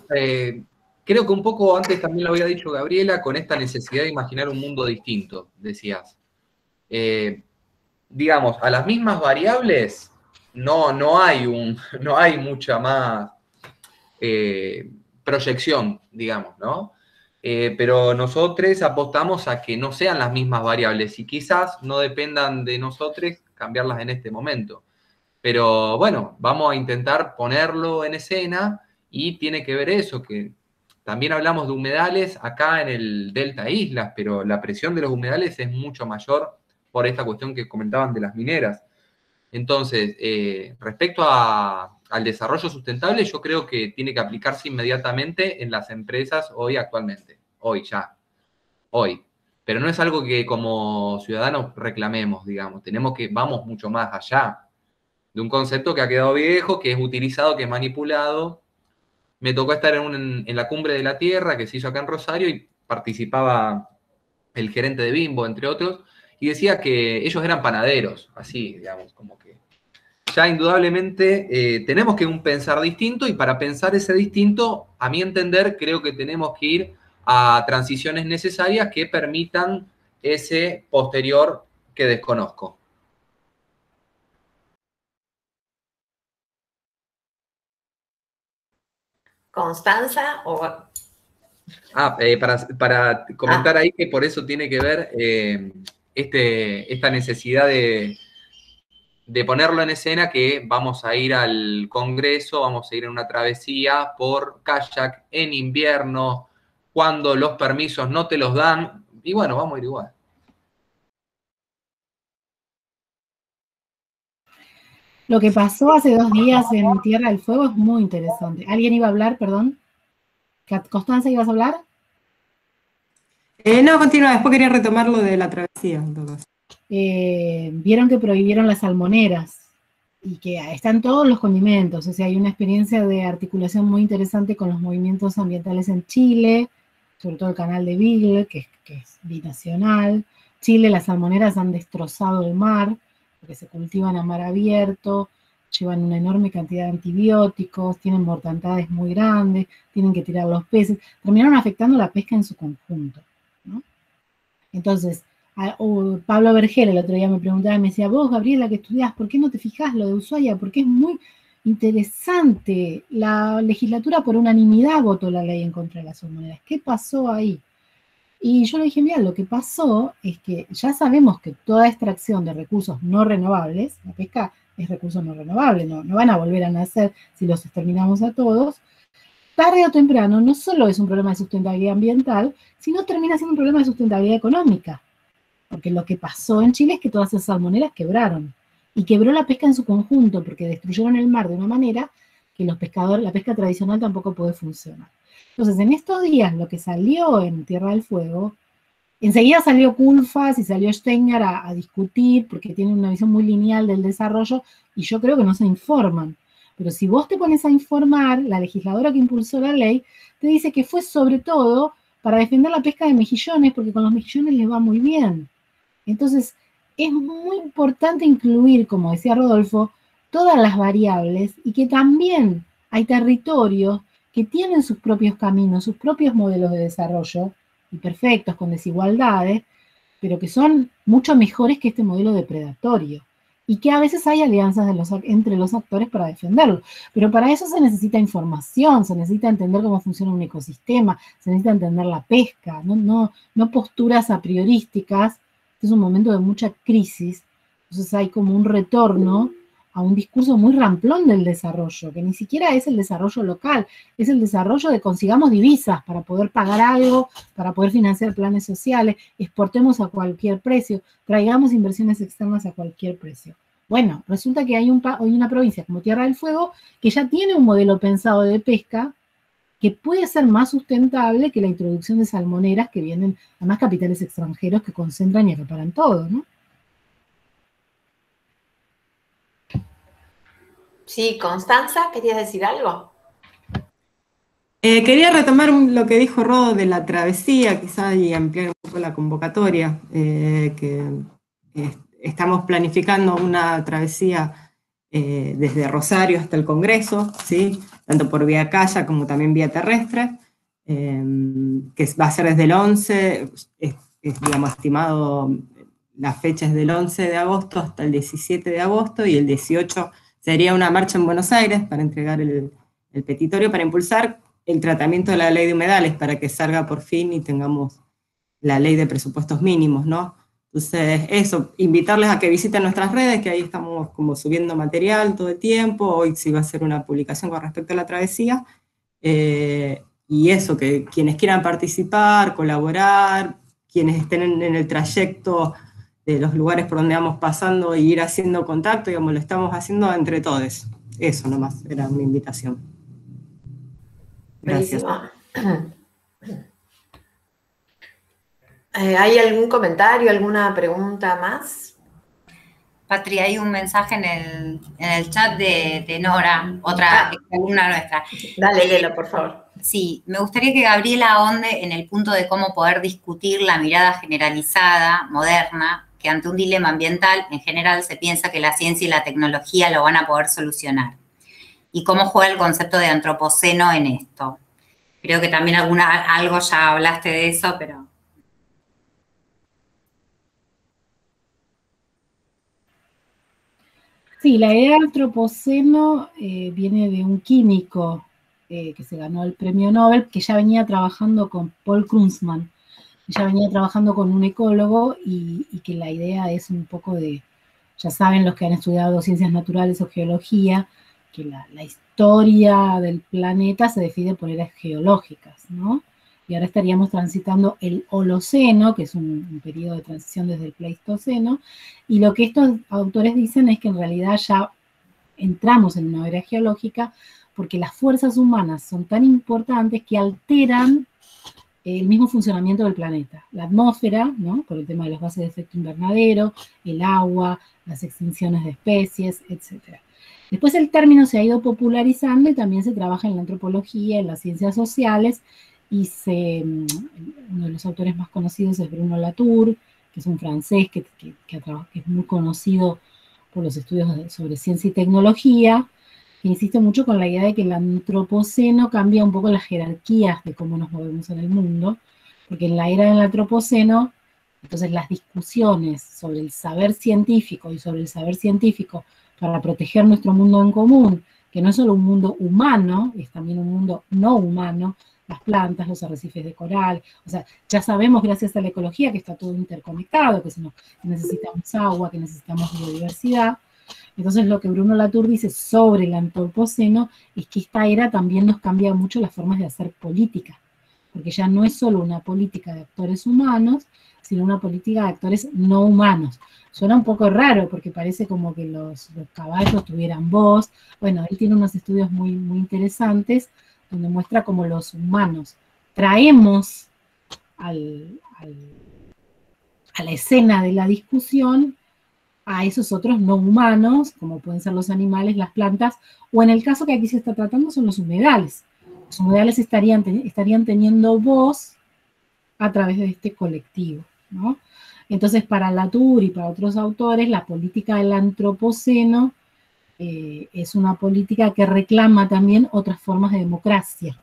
Creo que un poco antes también lo había dicho Gabriela, con esta necesidad de imaginar un mundo distinto, decías. Digamos, a las mismas variables no hay mucha más proyección, digamos, ¿no? Pero nosotros apostamos a que no sean las mismas variables y quizás no dependan de nosotros cambiarlas en este momento. Pero bueno, vamos a intentar ponerlo en escena y tiene que ver eso, que también hablamos de humedales acá en el Delta Islas, pero la presión de los humedales es mucho mayor por esta cuestión que comentaban de las mineras. Entonces, respecto al desarrollo sustentable, yo creo que tiene que aplicarse inmediatamente en las empresas hoy actualmente, hoy ya, hoy. Pero no es algo que como ciudadanos reclamemos, digamos, vamos mucho más allá de un concepto que ha quedado viejo, que es utilizado, que es manipulado. Me tocó estar en la Cumbre de la Tierra, que se hizo acá en Rosario, y participaba el gerente de Bimbo, entre otros, y decía que ellos eran panaderos, así, digamos, como que ya indudablemente tenemos que pensar distinto, y para pensar ese distinto, a mi entender, creo que tenemos que ir a transiciones necesarias que permitan ese posterior que desconozco. Constanza, Para comentar ahí que por eso tiene que ver esta necesidad de ponerlo en escena, que vamos a ir al Congreso, vamos a ir en una travesía por kayak en invierno, cuando los permisos no te los dan, y bueno, vamos a ir igual. Lo que pasó hace 2 días en Tierra del Fuego es muy interesante. ¿Alguien iba a hablar, perdón? ¿Constanza, ibas a hablar? No, continúa, después quería retomar lo de la travesía. Vieron que prohibieron las salmoneras y que están todos los condimentos, o sea, hay una experiencia de articulación muy interesante con los movimientos ambientales en Chile, sobre todo el canal de Beagle, que es binacional. Chile, las salmoneras han destrozado el mar, porque se cultivan a mar abierto, llevan una enorme cantidad de antibióticos, tienen mortandades muy grandes, tienen que tirar los peces, terminaron afectando la pesca en su conjunto, ¿no? Entonces, Pablo Vergel el otro día me preguntaba y me decía, vos, Gabriela, que estudiás, ¿por qué no te fijás lo de Ushuaia? Porque es muy interesante. La legislatura por unanimidad votó la ley en contra de las salmoneras. ¿Qué pasó ahí? Y yo le dije, mira, lo que pasó es que ya sabemos que toda extracción de recursos no renovables, la pesca es recurso no renovable, no van a volver a nacer si los exterminamos a todos, tarde o temprano no solo es un problema de sustentabilidad ambiental, sino termina siendo un problema de sustentabilidad económica. Porque lo que pasó en Chile es que todas esas salmoneras quebraron. Y quebró la pesca en su conjunto, porque destruyeron el mar de una manera que la pesca tradicional tampoco puede funcionar. Entonces, en estos días, lo que salió en Tierra del Fuego, enseguida salió Culfas y salió Steiner a discutir, porque tienen una visión muy lineal del desarrollo, y yo creo que no se informan. Pero si vos te pones a informar, la legisladora que impulsó la ley te dice que fue sobre todo para defender la pesca de mejillones, porque con los mejillones les va muy bien. Entonces, es muy importante incluir, como decía Rodolfo, todas las variables, y que también hay territorios que tienen sus propios caminos, sus propios modelos de desarrollo, imperfectos, con desigualdades, pero que son mucho mejores que este modelo depredatorio, y que a veces hay alianzas entre los actores para defenderlo. Pero para eso se necesita información, se necesita entender cómo funciona un ecosistema, se necesita entender la pesca, no posturas a priorísticas. Este es un momento de mucha crisis, entonces hay como un retorno a un discurso muy ramplón del desarrollo, que ni siquiera es el desarrollo local, es el desarrollo de consigamos divisas para poder pagar algo, para poder financiar planes sociales, exportemos a cualquier precio, traigamos inversiones externas a cualquier precio. Bueno, resulta que hay una provincia como Tierra del Fuego que ya tiene un modelo pensado de pesca que puede ser más sustentable que la introducción de salmoneras que vienen, además, capitales extranjeros que concentran y acaparan todo, ¿no? Sí, Constanza, ¿querías decir algo? Quería retomar lo que dijo Rodo de la travesía, quizá, y ampliar un poco la convocatoria, que estamos planificando una travesía desde Rosario hasta el Congreso, ¿sí? Tanto por vía kayak como también vía terrestre, que va a ser desde el 11, digamos, estimado, la fecha es del 11 de agosto hasta el 17 de agosto, y el 18 sería una marcha en Buenos Aires para entregar el petitorio para impulsar el tratamiento de la ley de humedales, para que salga por fin y tengamos la ley de presupuestos mínimos, ¿no? Entonces, eso, invitarles a que visiten nuestras redes, que ahí estamos como subiendo material todo el tiempo. Hoy sí va a ser una publicación con respecto a la travesía. y eso, que quienes quieran participar, colaborar, quienes estén en el trayecto de los lugares por donde vamos pasando y ir haciendo contacto, digamos, lo estamos haciendo entre todos. Eso nomás, era una invitación. Gracias. Buenísimo. ¿Hay algún comentario, alguna pregunta más? Patri, hay un mensaje en el chat de Nora, otra alumna nuestra. Dale, léelo, por favor. Sí, me gustaría que Gabriela ahonde en el punto de cómo poder discutir la mirada generalizada, moderna, que ante un dilema ambiental, en general, se piensa que la ciencia y la tecnología lo van a poder solucionar. Y cómo juega el concepto de antropoceno en esto. Creo que también algo ya hablaste de eso, pero... Sí, la idea del antropoceno viene de un químico que se ganó el premio Nobel, que ya venía trabajando con Paul Krugman, que ya venía trabajando con un ecólogo y que la idea es un poco de, ya saben los que han estudiado ciencias naturales o geología, que la historia del planeta se define por eras geológicas, ¿no? Y ahora estaríamos transitando el Holoceno, que es un periodo de transición desde el Pleistoceno, y lo que estos autores dicen es que en realidad ya entramos en una era geológica porque las fuerzas humanas son tan importantes que alteran el mismo funcionamiento del planeta. La atmósfera, ¿no? Por el tema de los gases de efecto invernadero, el agua, las extinciones de especies, etc. Después el término se ha ido popularizando y también se trabaja en la antropología, en las ciencias sociales, y uno de los autores más conocidos es Bruno Latour, que es un francés que es muy conocido por los estudios sobre ciencia y tecnología, que insiste mucho con la idea de que el antropoceno cambia un poco las jerarquías de cómo nos movemos en el mundo, porque en la era del antropoceno, entonces las discusiones sobre el saber científico y sobre el saber científico para proteger nuestro mundo en común, que no es solo un mundo humano, es también un mundo no humano, las plantas, los arrecifes de coral, o sea, ya sabemos gracias a la ecología que está todo interconectado, que necesitamos agua, que necesitamos biodiversidad. Entonces lo que Bruno Latour dice sobre el antropoceno es que esta era también nos cambia mucho las formas de hacer política, porque ya no es solo una política de actores humanos, sino una política de actores no humanos. Suena un poco raro porque parece como que los caballos tuvieran voz. Bueno, él tiene unos estudios muy, muy interesantes donde muestra cómo los humanos traemos a la escena de la discusión a esos otros no humanos, como pueden ser los animales, las plantas, o en el caso que aquí se está tratando son los humedales. Los humedales estarían teniendo voz a través de este colectivo, ¿no? Entonces, para Latour y para otros autores, la política del antropoceno es una política que reclama también otras formas de democracia,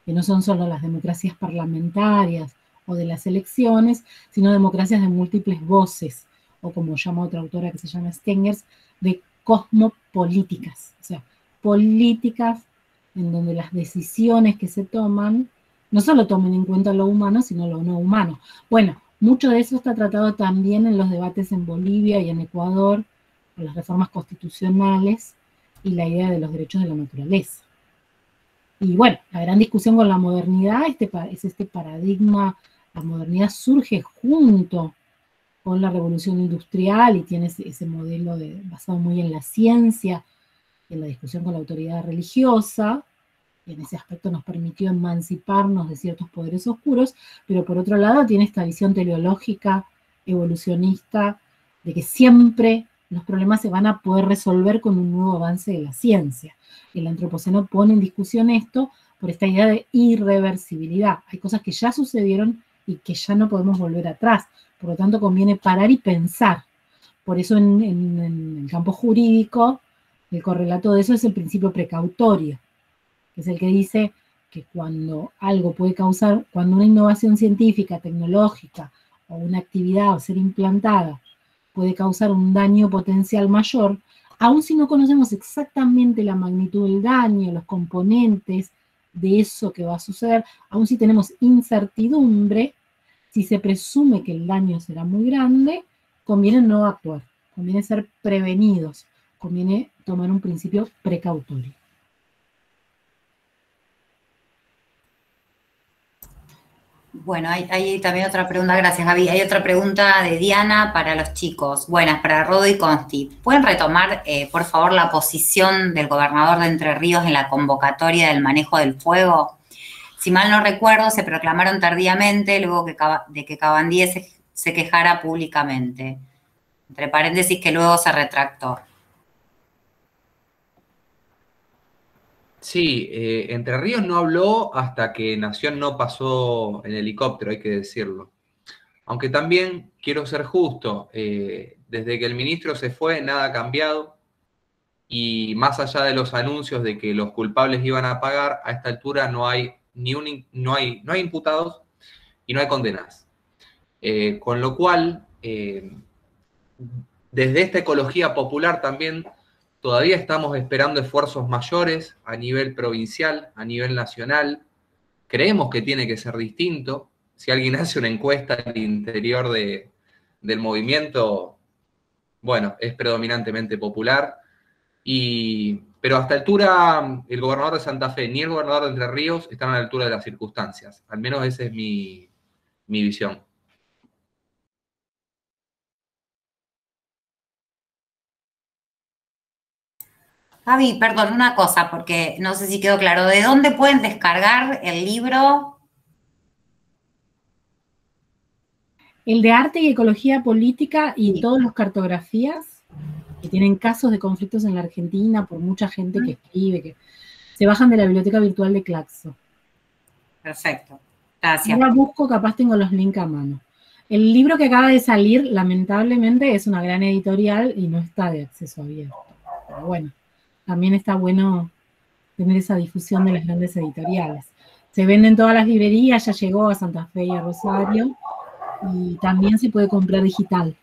que no son solo las democracias parlamentarias o de las elecciones, sino democracias de múltiples voces, o como llama otra autora que se llama Stengers, de cosmopolíticas, o sea, políticas en donde las decisiones que se toman no solo tomen en cuenta lo humano, sino lo no humano. Bueno, mucho de eso está tratado también en los debates en Bolivia y en Ecuador, con las reformas constitucionales y la idea de los derechos de la naturaleza. Y bueno, la gran discusión con la modernidad es este paradigma. La modernidad surge junto con la revolución industrial y tiene ese modelo basado muy en la ciencia, en la discusión con la autoridad religiosa, y en ese aspecto nos permitió emanciparnos de ciertos poderes oscuros, pero por otro lado tiene esta visión teleológica, evolucionista, de que siempre los problemas se van a poder resolver con un nuevo avance de la ciencia. El antropoceno pone en discusión esto por esta idea de irreversibilidad. Hay cosas que ya sucedieron y que ya no podemos volver atrás. Por lo tanto, conviene parar y pensar. Por eso en el campo jurídico, el correlato de eso es el principio precautorio, que es el que dice que cuando algo puede causar, cuando una innovación científica, tecnológica o una actividad o ser implantada puede causar un daño potencial mayor, aun si no conocemos exactamente la magnitud del daño, los componentes de eso que va a suceder, aun si tenemos incertidumbre, si se presume que el daño será muy grande, conviene no actuar, conviene ser prevenidos, conviene tomar un principio precautorio. Bueno, hay también otra pregunta, gracias Gaby. Hay otra pregunta de Diana para los chicos. Buenas, para Rodo y Consti. ¿Pueden retomar, por favor, la posición del gobernador de Entre Ríos en la convocatoria del manejo del fuego? Si mal no recuerdo, se proclamaron tardíamente luego de que Cabandier se quejara públicamente. Entre paréntesis, que luego se retractó. Sí, Entre Ríos no habló hasta que Nación no pasó en helicóptero, hay que decirlo. Aunque también quiero ser justo, desde que el ministro se fue, nada ha cambiado. Y más allá de los anuncios de que los culpables iban a pagar, a esta altura no hay no hay imputados y no hay condenas. Con lo cual, desde esta ecología popular también, todavía estamos esperando esfuerzos mayores a nivel provincial, a nivel nacional. Creemos que tiene que ser distinto. Si alguien hace una encuesta al interior del movimiento, bueno, es predominantemente popular. Pero hasta altura, el gobernador de Santa Fe ni el gobernador de Entre Ríos están a la altura de las circunstancias. Al menos esa es mi visión. Gaby, perdón, una cosa, porque no sé si quedó claro. ¿De dónde pueden descargar el libro? El de arte y ecología política y todas las cartografías que tienen casos de conflictos en la Argentina por mucha gente que escribe, que se bajan de la biblioteca virtual de Claxo. Perfecto, gracias. Ahora busco, capaz tengo los links a mano. El libro que acaba de salir, lamentablemente, es una gran editorial y no está de acceso abierto. Pero bueno, también está bueno tener esa difusión de las grandes editoriales. Se vende en todas las librerías, ya llegó a Santa Fe y a Rosario, y también se puede comprar digital,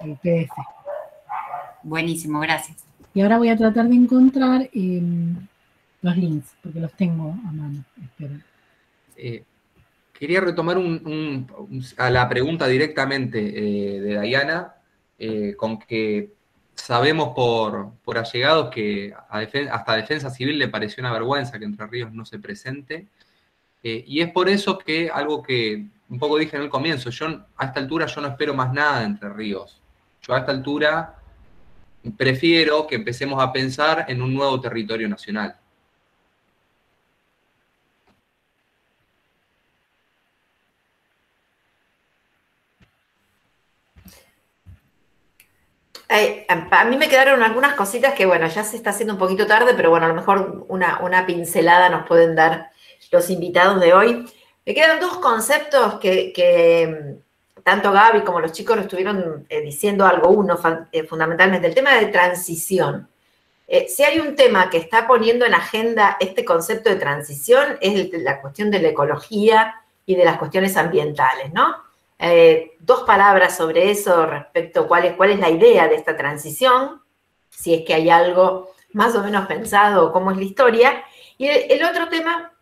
el PDF. Buenísimo, gracias. Y ahora voy a tratar de encontrar los links, porque los tengo a mano. Esperen. Quería retomar a la pregunta directamente de Diana, con que sabemos por allegados que hasta Defensa Civil le pareció una vergüenza que Entre Ríos no se presente. Y es por eso que algo que un poco dije en el comienzo, a esta altura yo no espero más nada de Entre Ríos. Yo a esta altura prefiero que empecemos a pensar en un nuevo territorio nacional. A mí me quedaron algunas cositas que, bueno, ya se está haciendo un poquito tarde, pero bueno, a lo mejor una pincelada nos pueden dar los invitados de hoy. Me quedan dos conceptos que tanto Gaby como los chicos lo estuvieron diciendo algo. Uno, fundamentalmente, el tema de transición. Si hay un tema que está poniendo en agenda este concepto de transición, es la cuestión de la ecología y de las cuestiones ambientales, ¿no? Dos palabras sobre eso respecto a cuál es la idea de esta transición, si es que hay algo más o menos pensado o cómo es la historia. Y el otro tema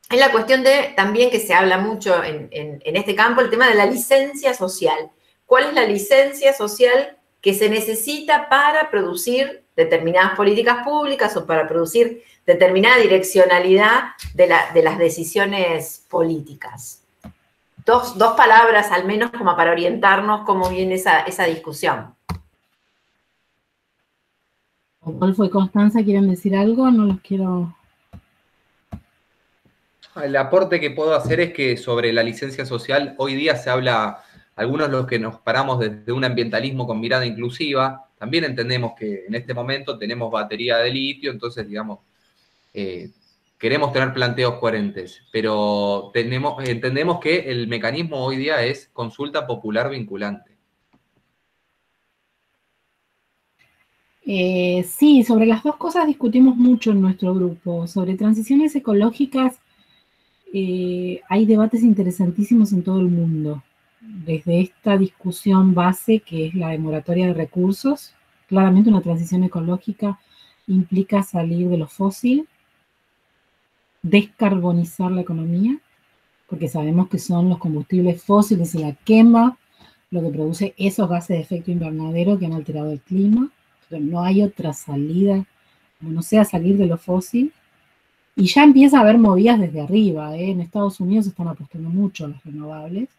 es la cuestión de, también que se habla mucho en este campo, el tema de la licencia social. ¿Cuál es la licencia social que se necesita para producir determinadas políticas públicas o para producir determinada direccionalidad de las decisiones políticas? Dos palabras al menos como para orientarnos cómo viene esa discusión. Rodolfo y Constanza, ¿quieren decir algo? No los quiero... El aporte que puedo hacer es que sobre la licencia social, hoy día se habla, algunos los que nos paramos desde un ambientalismo con mirada inclusiva, también entendemos que en este momento tenemos batería de litio, entonces, digamos, queremos tener planteos coherentes, pero entendemos que el mecanismo hoy día es consulta popular vinculante. Sí, sobre las dos cosas discutimos mucho en nuestro grupo. Sobre transiciones ecológicas hay debates interesantísimos en todo el mundo. Desde esta discusión base, que es la de moratoria de recursos, claramente una transición ecológica implica salir de lo fósil, descarbonizar la economía, porque sabemos que son los combustibles fósiles y la quema lo que produce esos gases de efecto invernadero que han alterado el clima. Pero no hay otra salida, como no sea salir de lo fósil. Y ya empieza a haber movidas desde arriba, ¿eh? En Estados Unidos están apostando mucho a las renovables,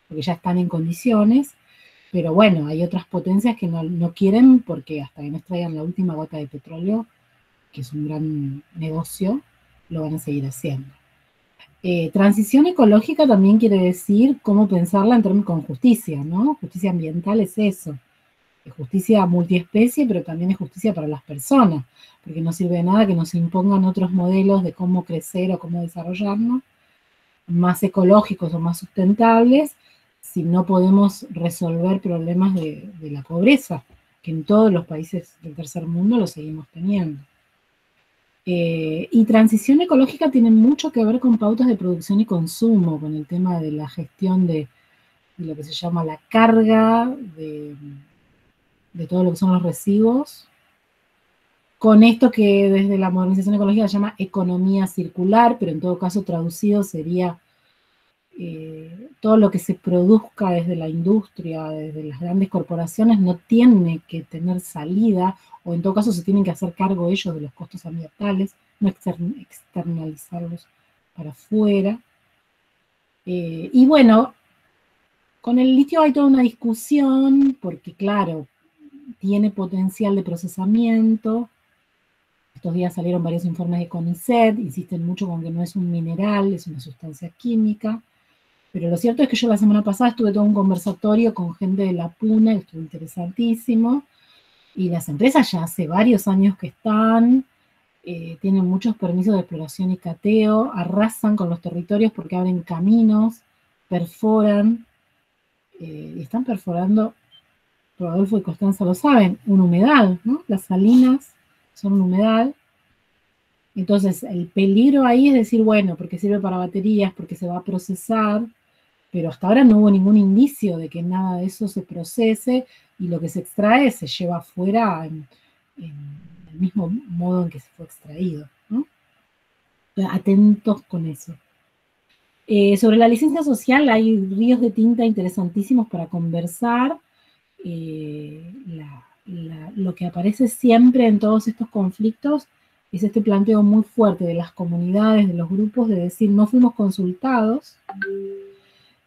porque ya están en condiciones, pero bueno, hay otras potencias que no quieren porque hasta que no traigan la última gota de petróleo, que es un gran negocio, lo van a seguir haciendo. Transición ecológica también quiere decir cómo pensarla en términos con justicia, ¿no? Justicia ambiental es eso. Es justicia multiespecie, pero también es justicia para las personas, porque no sirve de nada que nos impongan otros modelos de cómo crecer o cómo desarrollarnos, más ecológicos o más sustentables, si no podemos resolver problemas de la pobreza, que en todos los países del tercer mundo lo seguimos teniendo. Y transición ecológica tiene mucho que ver con pautas de producción y consumo, con el tema de la gestión de lo que se llama la carga, de todo lo que son los residuos, con esto que desde la modernización ecológica se llama economía circular, pero en todo caso traducido sería todo lo que se produzca desde la industria, desde las grandes corporaciones, no tiene que tener salida, o en todo caso se tienen que hacer cargo ellos de los costos ambientales, no externalizarlos para afuera. Y bueno, con el litio hay toda una discusión, porque claro, tiene potencial de procesamiento. Estos días salieron varios informes de CONICET, insisten mucho con que no es un mineral, es una sustancia química. Pero lo cierto es que yo la semana pasada estuve todo un conversatorio con gente de la PUNA, que estuvo interesantísimo, y las empresas ya hace varios años que están, tienen muchos permisos de exploración y cateo, arrasan con los territorios porque abren caminos, perforan, y están perforando, Rodolfo y Constanza lo saben, un humedal, ¿no? Las salinas son un humedal. Entonces, el peligro ahí es decir, bueno, porque sirve para baterías, porque se va a procesar, pero hasta ahora no hubo ningún indicio de que nada de eso se procese y lo que se extrae se lleva afuera en el mismo modo en que se fue extraído, ¿no? Atentos con eso. Sobre la licencia social hay ríos de tinta interesantísimos para conversar. Lo que aparece siempre en todos estos conflictos es este planteo muy fuerte de las comunidades, de los grupos, de decir no fuimos consultados,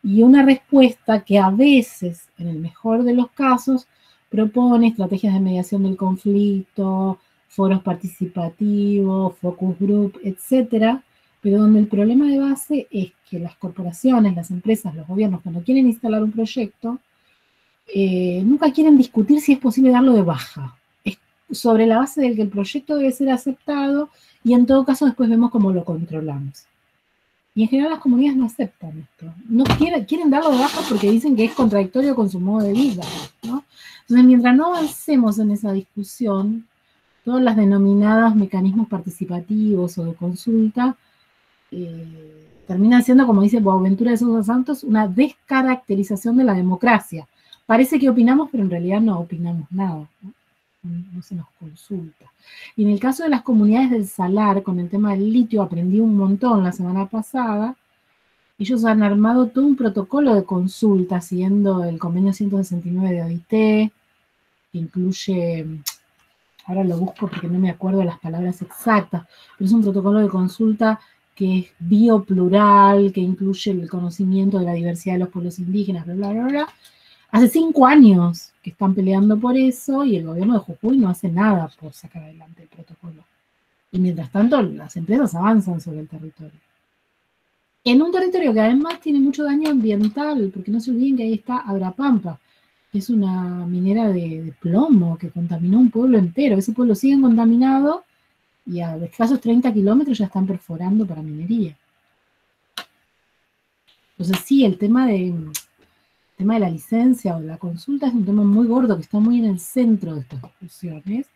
y una respuesta que a veces, en el mejor de los casos, propone estrategias de mediación del conflicto, foros participativos, focus group, etcétera, pero donde el problema de base es que las corporaciones, las empresas, los gobiernos, cuando quieren instalar un proyecto, nunca quieren discutir si es posible darlo de baja. Es sobre la base de que el proyecto debe ser aceptado y en todo caso después vemos cómo lo controlamos. Y en general las comunidades no aceptan esto. No quieren darlo de baja porque dicen que es contradictorio con su modo de vida, ¿no? Entonces, mientras no avancemos en esa discusión, todas las denominadas mecanismos participativos o de consulta terminan siendo, como dice Boaventura de Sousa Santos, una descaracterización de la democracia. Parece que opinamos, pero en realidad no opinamos nada, ¿no? No se nos consulta. Y en el caso de las comunidades del salar, con el tema del litio, aprendí un montón la semana pasada. Ellos han armado todo un protocolo de consulta siguiendo el convenio 169 de OIT, que incluye, ahora lo busco porque no me acuerdo de las palabras exactas, pero es un protocolo de consulta que es bioplural, que incluye el conocimiento de la diversidad de los pueblos indígenas, bla, bla, bla, bla. Hace 5 años que están peleando por eso y el gobierno de Jujuy no hace nada por sacar adelante el protocolo. Y mientras tanto, las empresas avanzan sobre el territorio. En un territorio que además tiene mucho daño ambiental, porque no se olviden que ahí está Abrapampa, que es una minera de plomo que contaminó un pueblo entero. Ese pueblo sigue contaminado y a escasos 30 kilómetros ya están perforando para minería. Entonces sí, el tema de la licencia o la consulta es un tema muy gordo que está muy en el centro de estas discusiones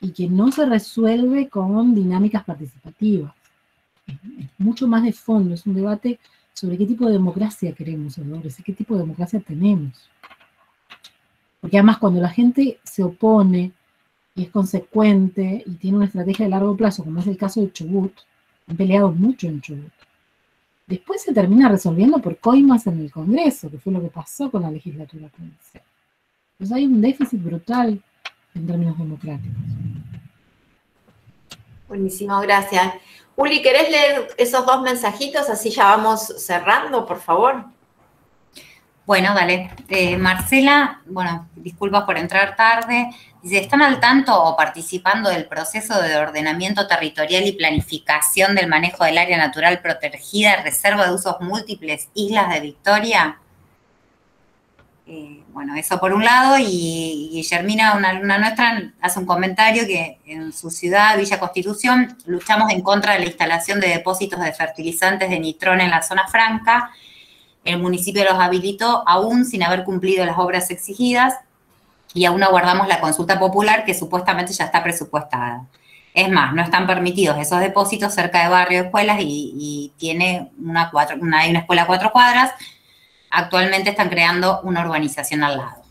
y que no se resuelve con dinámicas participativas. Es mucho más de fondo, es un debate sobre qué tipo de democracia queremos, y qué tipo de democracia tenemos. Porque además cuando la gente se opone y es consecuente y tiene una estrategia de largo plazo, como es el caso de Chubut, han peleado mucho en Chubut, después se termina resolviendo por coimas en el Congreso, que fue lo que pasó con la legislatura provincial. Entonces hay un déficit brutal en términos democráticos. Buenísimo, gracias. Uli, ¿querés leer esos 2 mensajitos? Así ya vamos cerrando, por favor. Bueno, dale. Marcela, bueno, disculpas por entrar tarde. Dice, ¿están al tanto o participando del proceso de ordenamiento territorial y planificación del manejo del área natural protegida, reserva de usos múltiples, Islas de Victoria? Bueno, eso por un lado, y Guillermina, una alumna nuestra, hace un comentario que en su ciudad, Villa Constitución, luchamos en contra de la instalación de depósitos de fertilizantes de nitrón en la zona franca. El municipio los habilitó aún sin haber cumplido las obras exigidas y aún aguardamos la consulta popular que supuestamente ya está presupuestada. Es más, no están permitidos esos depósitos cerca de barrios, escuelas y tiene hay una escuela a 4 cuadras. Actualmente están creando una urbanización al lado.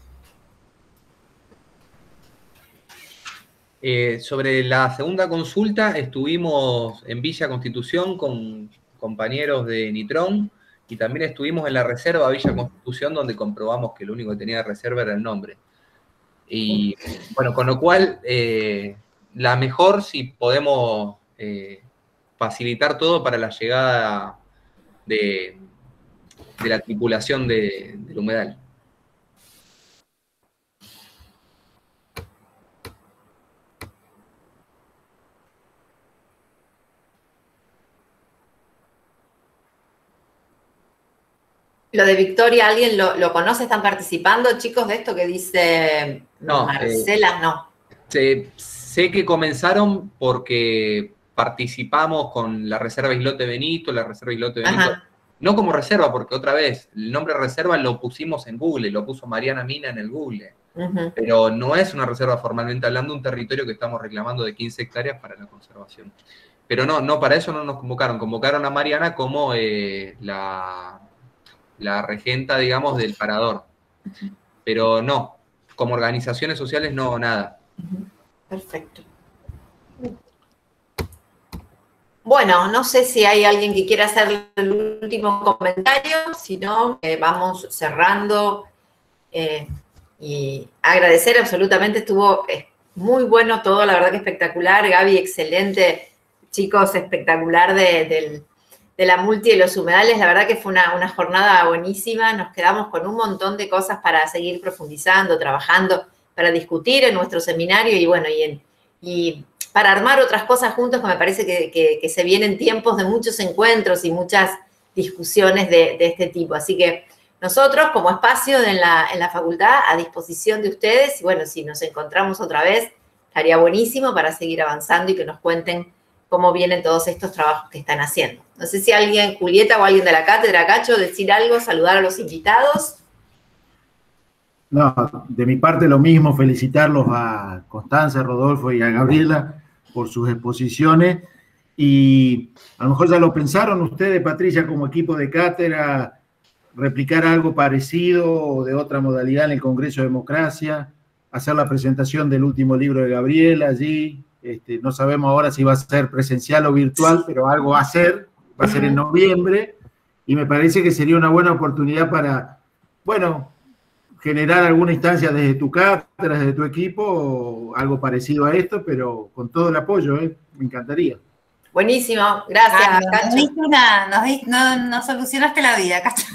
Sobre la segunda consulta, estuvimos en Villa Constitución con compañeros de Nitrón y también estuvimos en la reserva Villa Constitución, donde comprobamos que lo único que tenía de reserva era el nombre. Y bueno, con lo cual, la mejor si podemos facilitar todo para la llegada de la tripulación del humedal. Lo de Victoria, ¿alguien lo conoce? ¿Están participando, chicos, de esto que dice No, Marcela? No. Sé que comenzaron porque participamos con la Reserva Islote Benito, Ajá. No como reserva, porque otra vez, el nombre reserva lo pusimos en Google, lo puso Mariana Mina en el Google. Uh-huh. Pero no es una reserva formalmente hablando, un territorio que estamos reclamando de 15 hectáreas para la conservación. Pero no, para eso no nos convocaron. Convocaron a Mariana como la regenta, digamos, del parador. Uh-huh. Pero no, como organizaciones sociales no, nada. Uh-huh. Perfecto. Bueno, no sé si hay alguien que quiera hacer el último comentario, si no, vamos cerrando y agradecer absolutamente, estuvo muy bueno todo, la verdad que espectacular, Gaby, excelente, chicos, espectacular de la multi de los humedales, la verdad que fue una jornada buenísima, nos quedamos con un montón de cosas para seguir profundizando, trabajando, para discutir en nuestro seminario y bueno, y para armar otras cosas juntos, que me parece que se vienen tiempos de muchos encuentros y muchas discusiones de este tipo. Así que nosotros, como espacio en la facultad, a disposición de ustedes, y bueno, si nos encontramos otra vez, estaría buenísimo para seguir avanzando y que nos cuenten cómo vienen todos estos trabajos que están haciendo. No sé si alguien, Julieta o alguien de la cátedra, Cacho, decir algo, saludar a los invitados. No, de mi parte lo mismo, felicitarlos a Constanza, a Rodolfo y a Gabriela por sus exposiciones y a lo mejor ya lo pensaron ustedes, Patricia, como equipo de cátedra, replicar algo parecido o de otra modalidad en el Congreso de Democracia, hacer la presentación del último libro de Gabriela allí, no sabemos ahora si va a ser presencial o virtual, pero algo va a ser en noviembre y me parece que sería una buena oportunidad para, bueno, generar alguna instancia desde tu cátedra, desde tu equipo, o algo parecido a esto, pero con todo el apoyo, me encantaría. Buenísimo, gracias, Cacho. Nos solucionaste la vida, Cacho.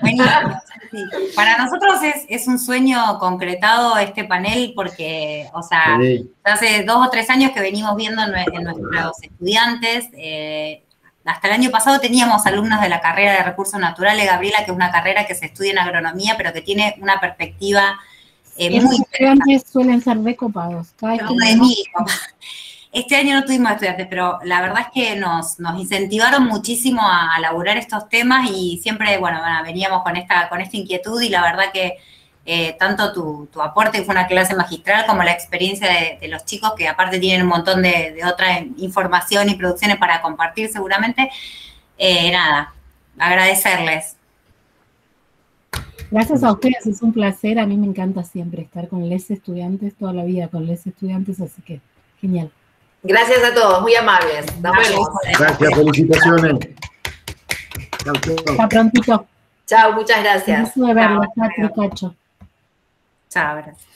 Buenísimo. Sí. Para nosotros es un sueño concretado este panel porque, o sea, sí, hace 2 o 3 años que venimos viendo en nuestros estudiantes. Hasta el año pasado teníamos alumnos de la carrera de Recursos Naturales, Gabriela, que es una carrera que se estudia en agronomía, pero que tiene una perspectiva muy interesante. Suelen ser recopados. Este año no tuvimos estudiantes, pero la verdad es que nos incentivaron muchísimo a elaborar estos temas y siempre, bueno, veníamos con esta inquietud y la verdad que tanto tu aporte, que fue una clase magistral, como la experiencia de los chicos, que aparte tienen un montón de otra información y producciones para compartir seguramente, nada, agradecerles. Gracias a ustedes, es un placer, a mí me encanta siempre estar con les estudiantes, toda la vida con les estudiantes, así que genial. Gracias a todos, muy amables. Nos vemos. Gracias, felicitaciones. Chao, chao. Hasta prontito. Chao, muchas gracias. Un gusto de verlo, Cacho. Chao, gracias.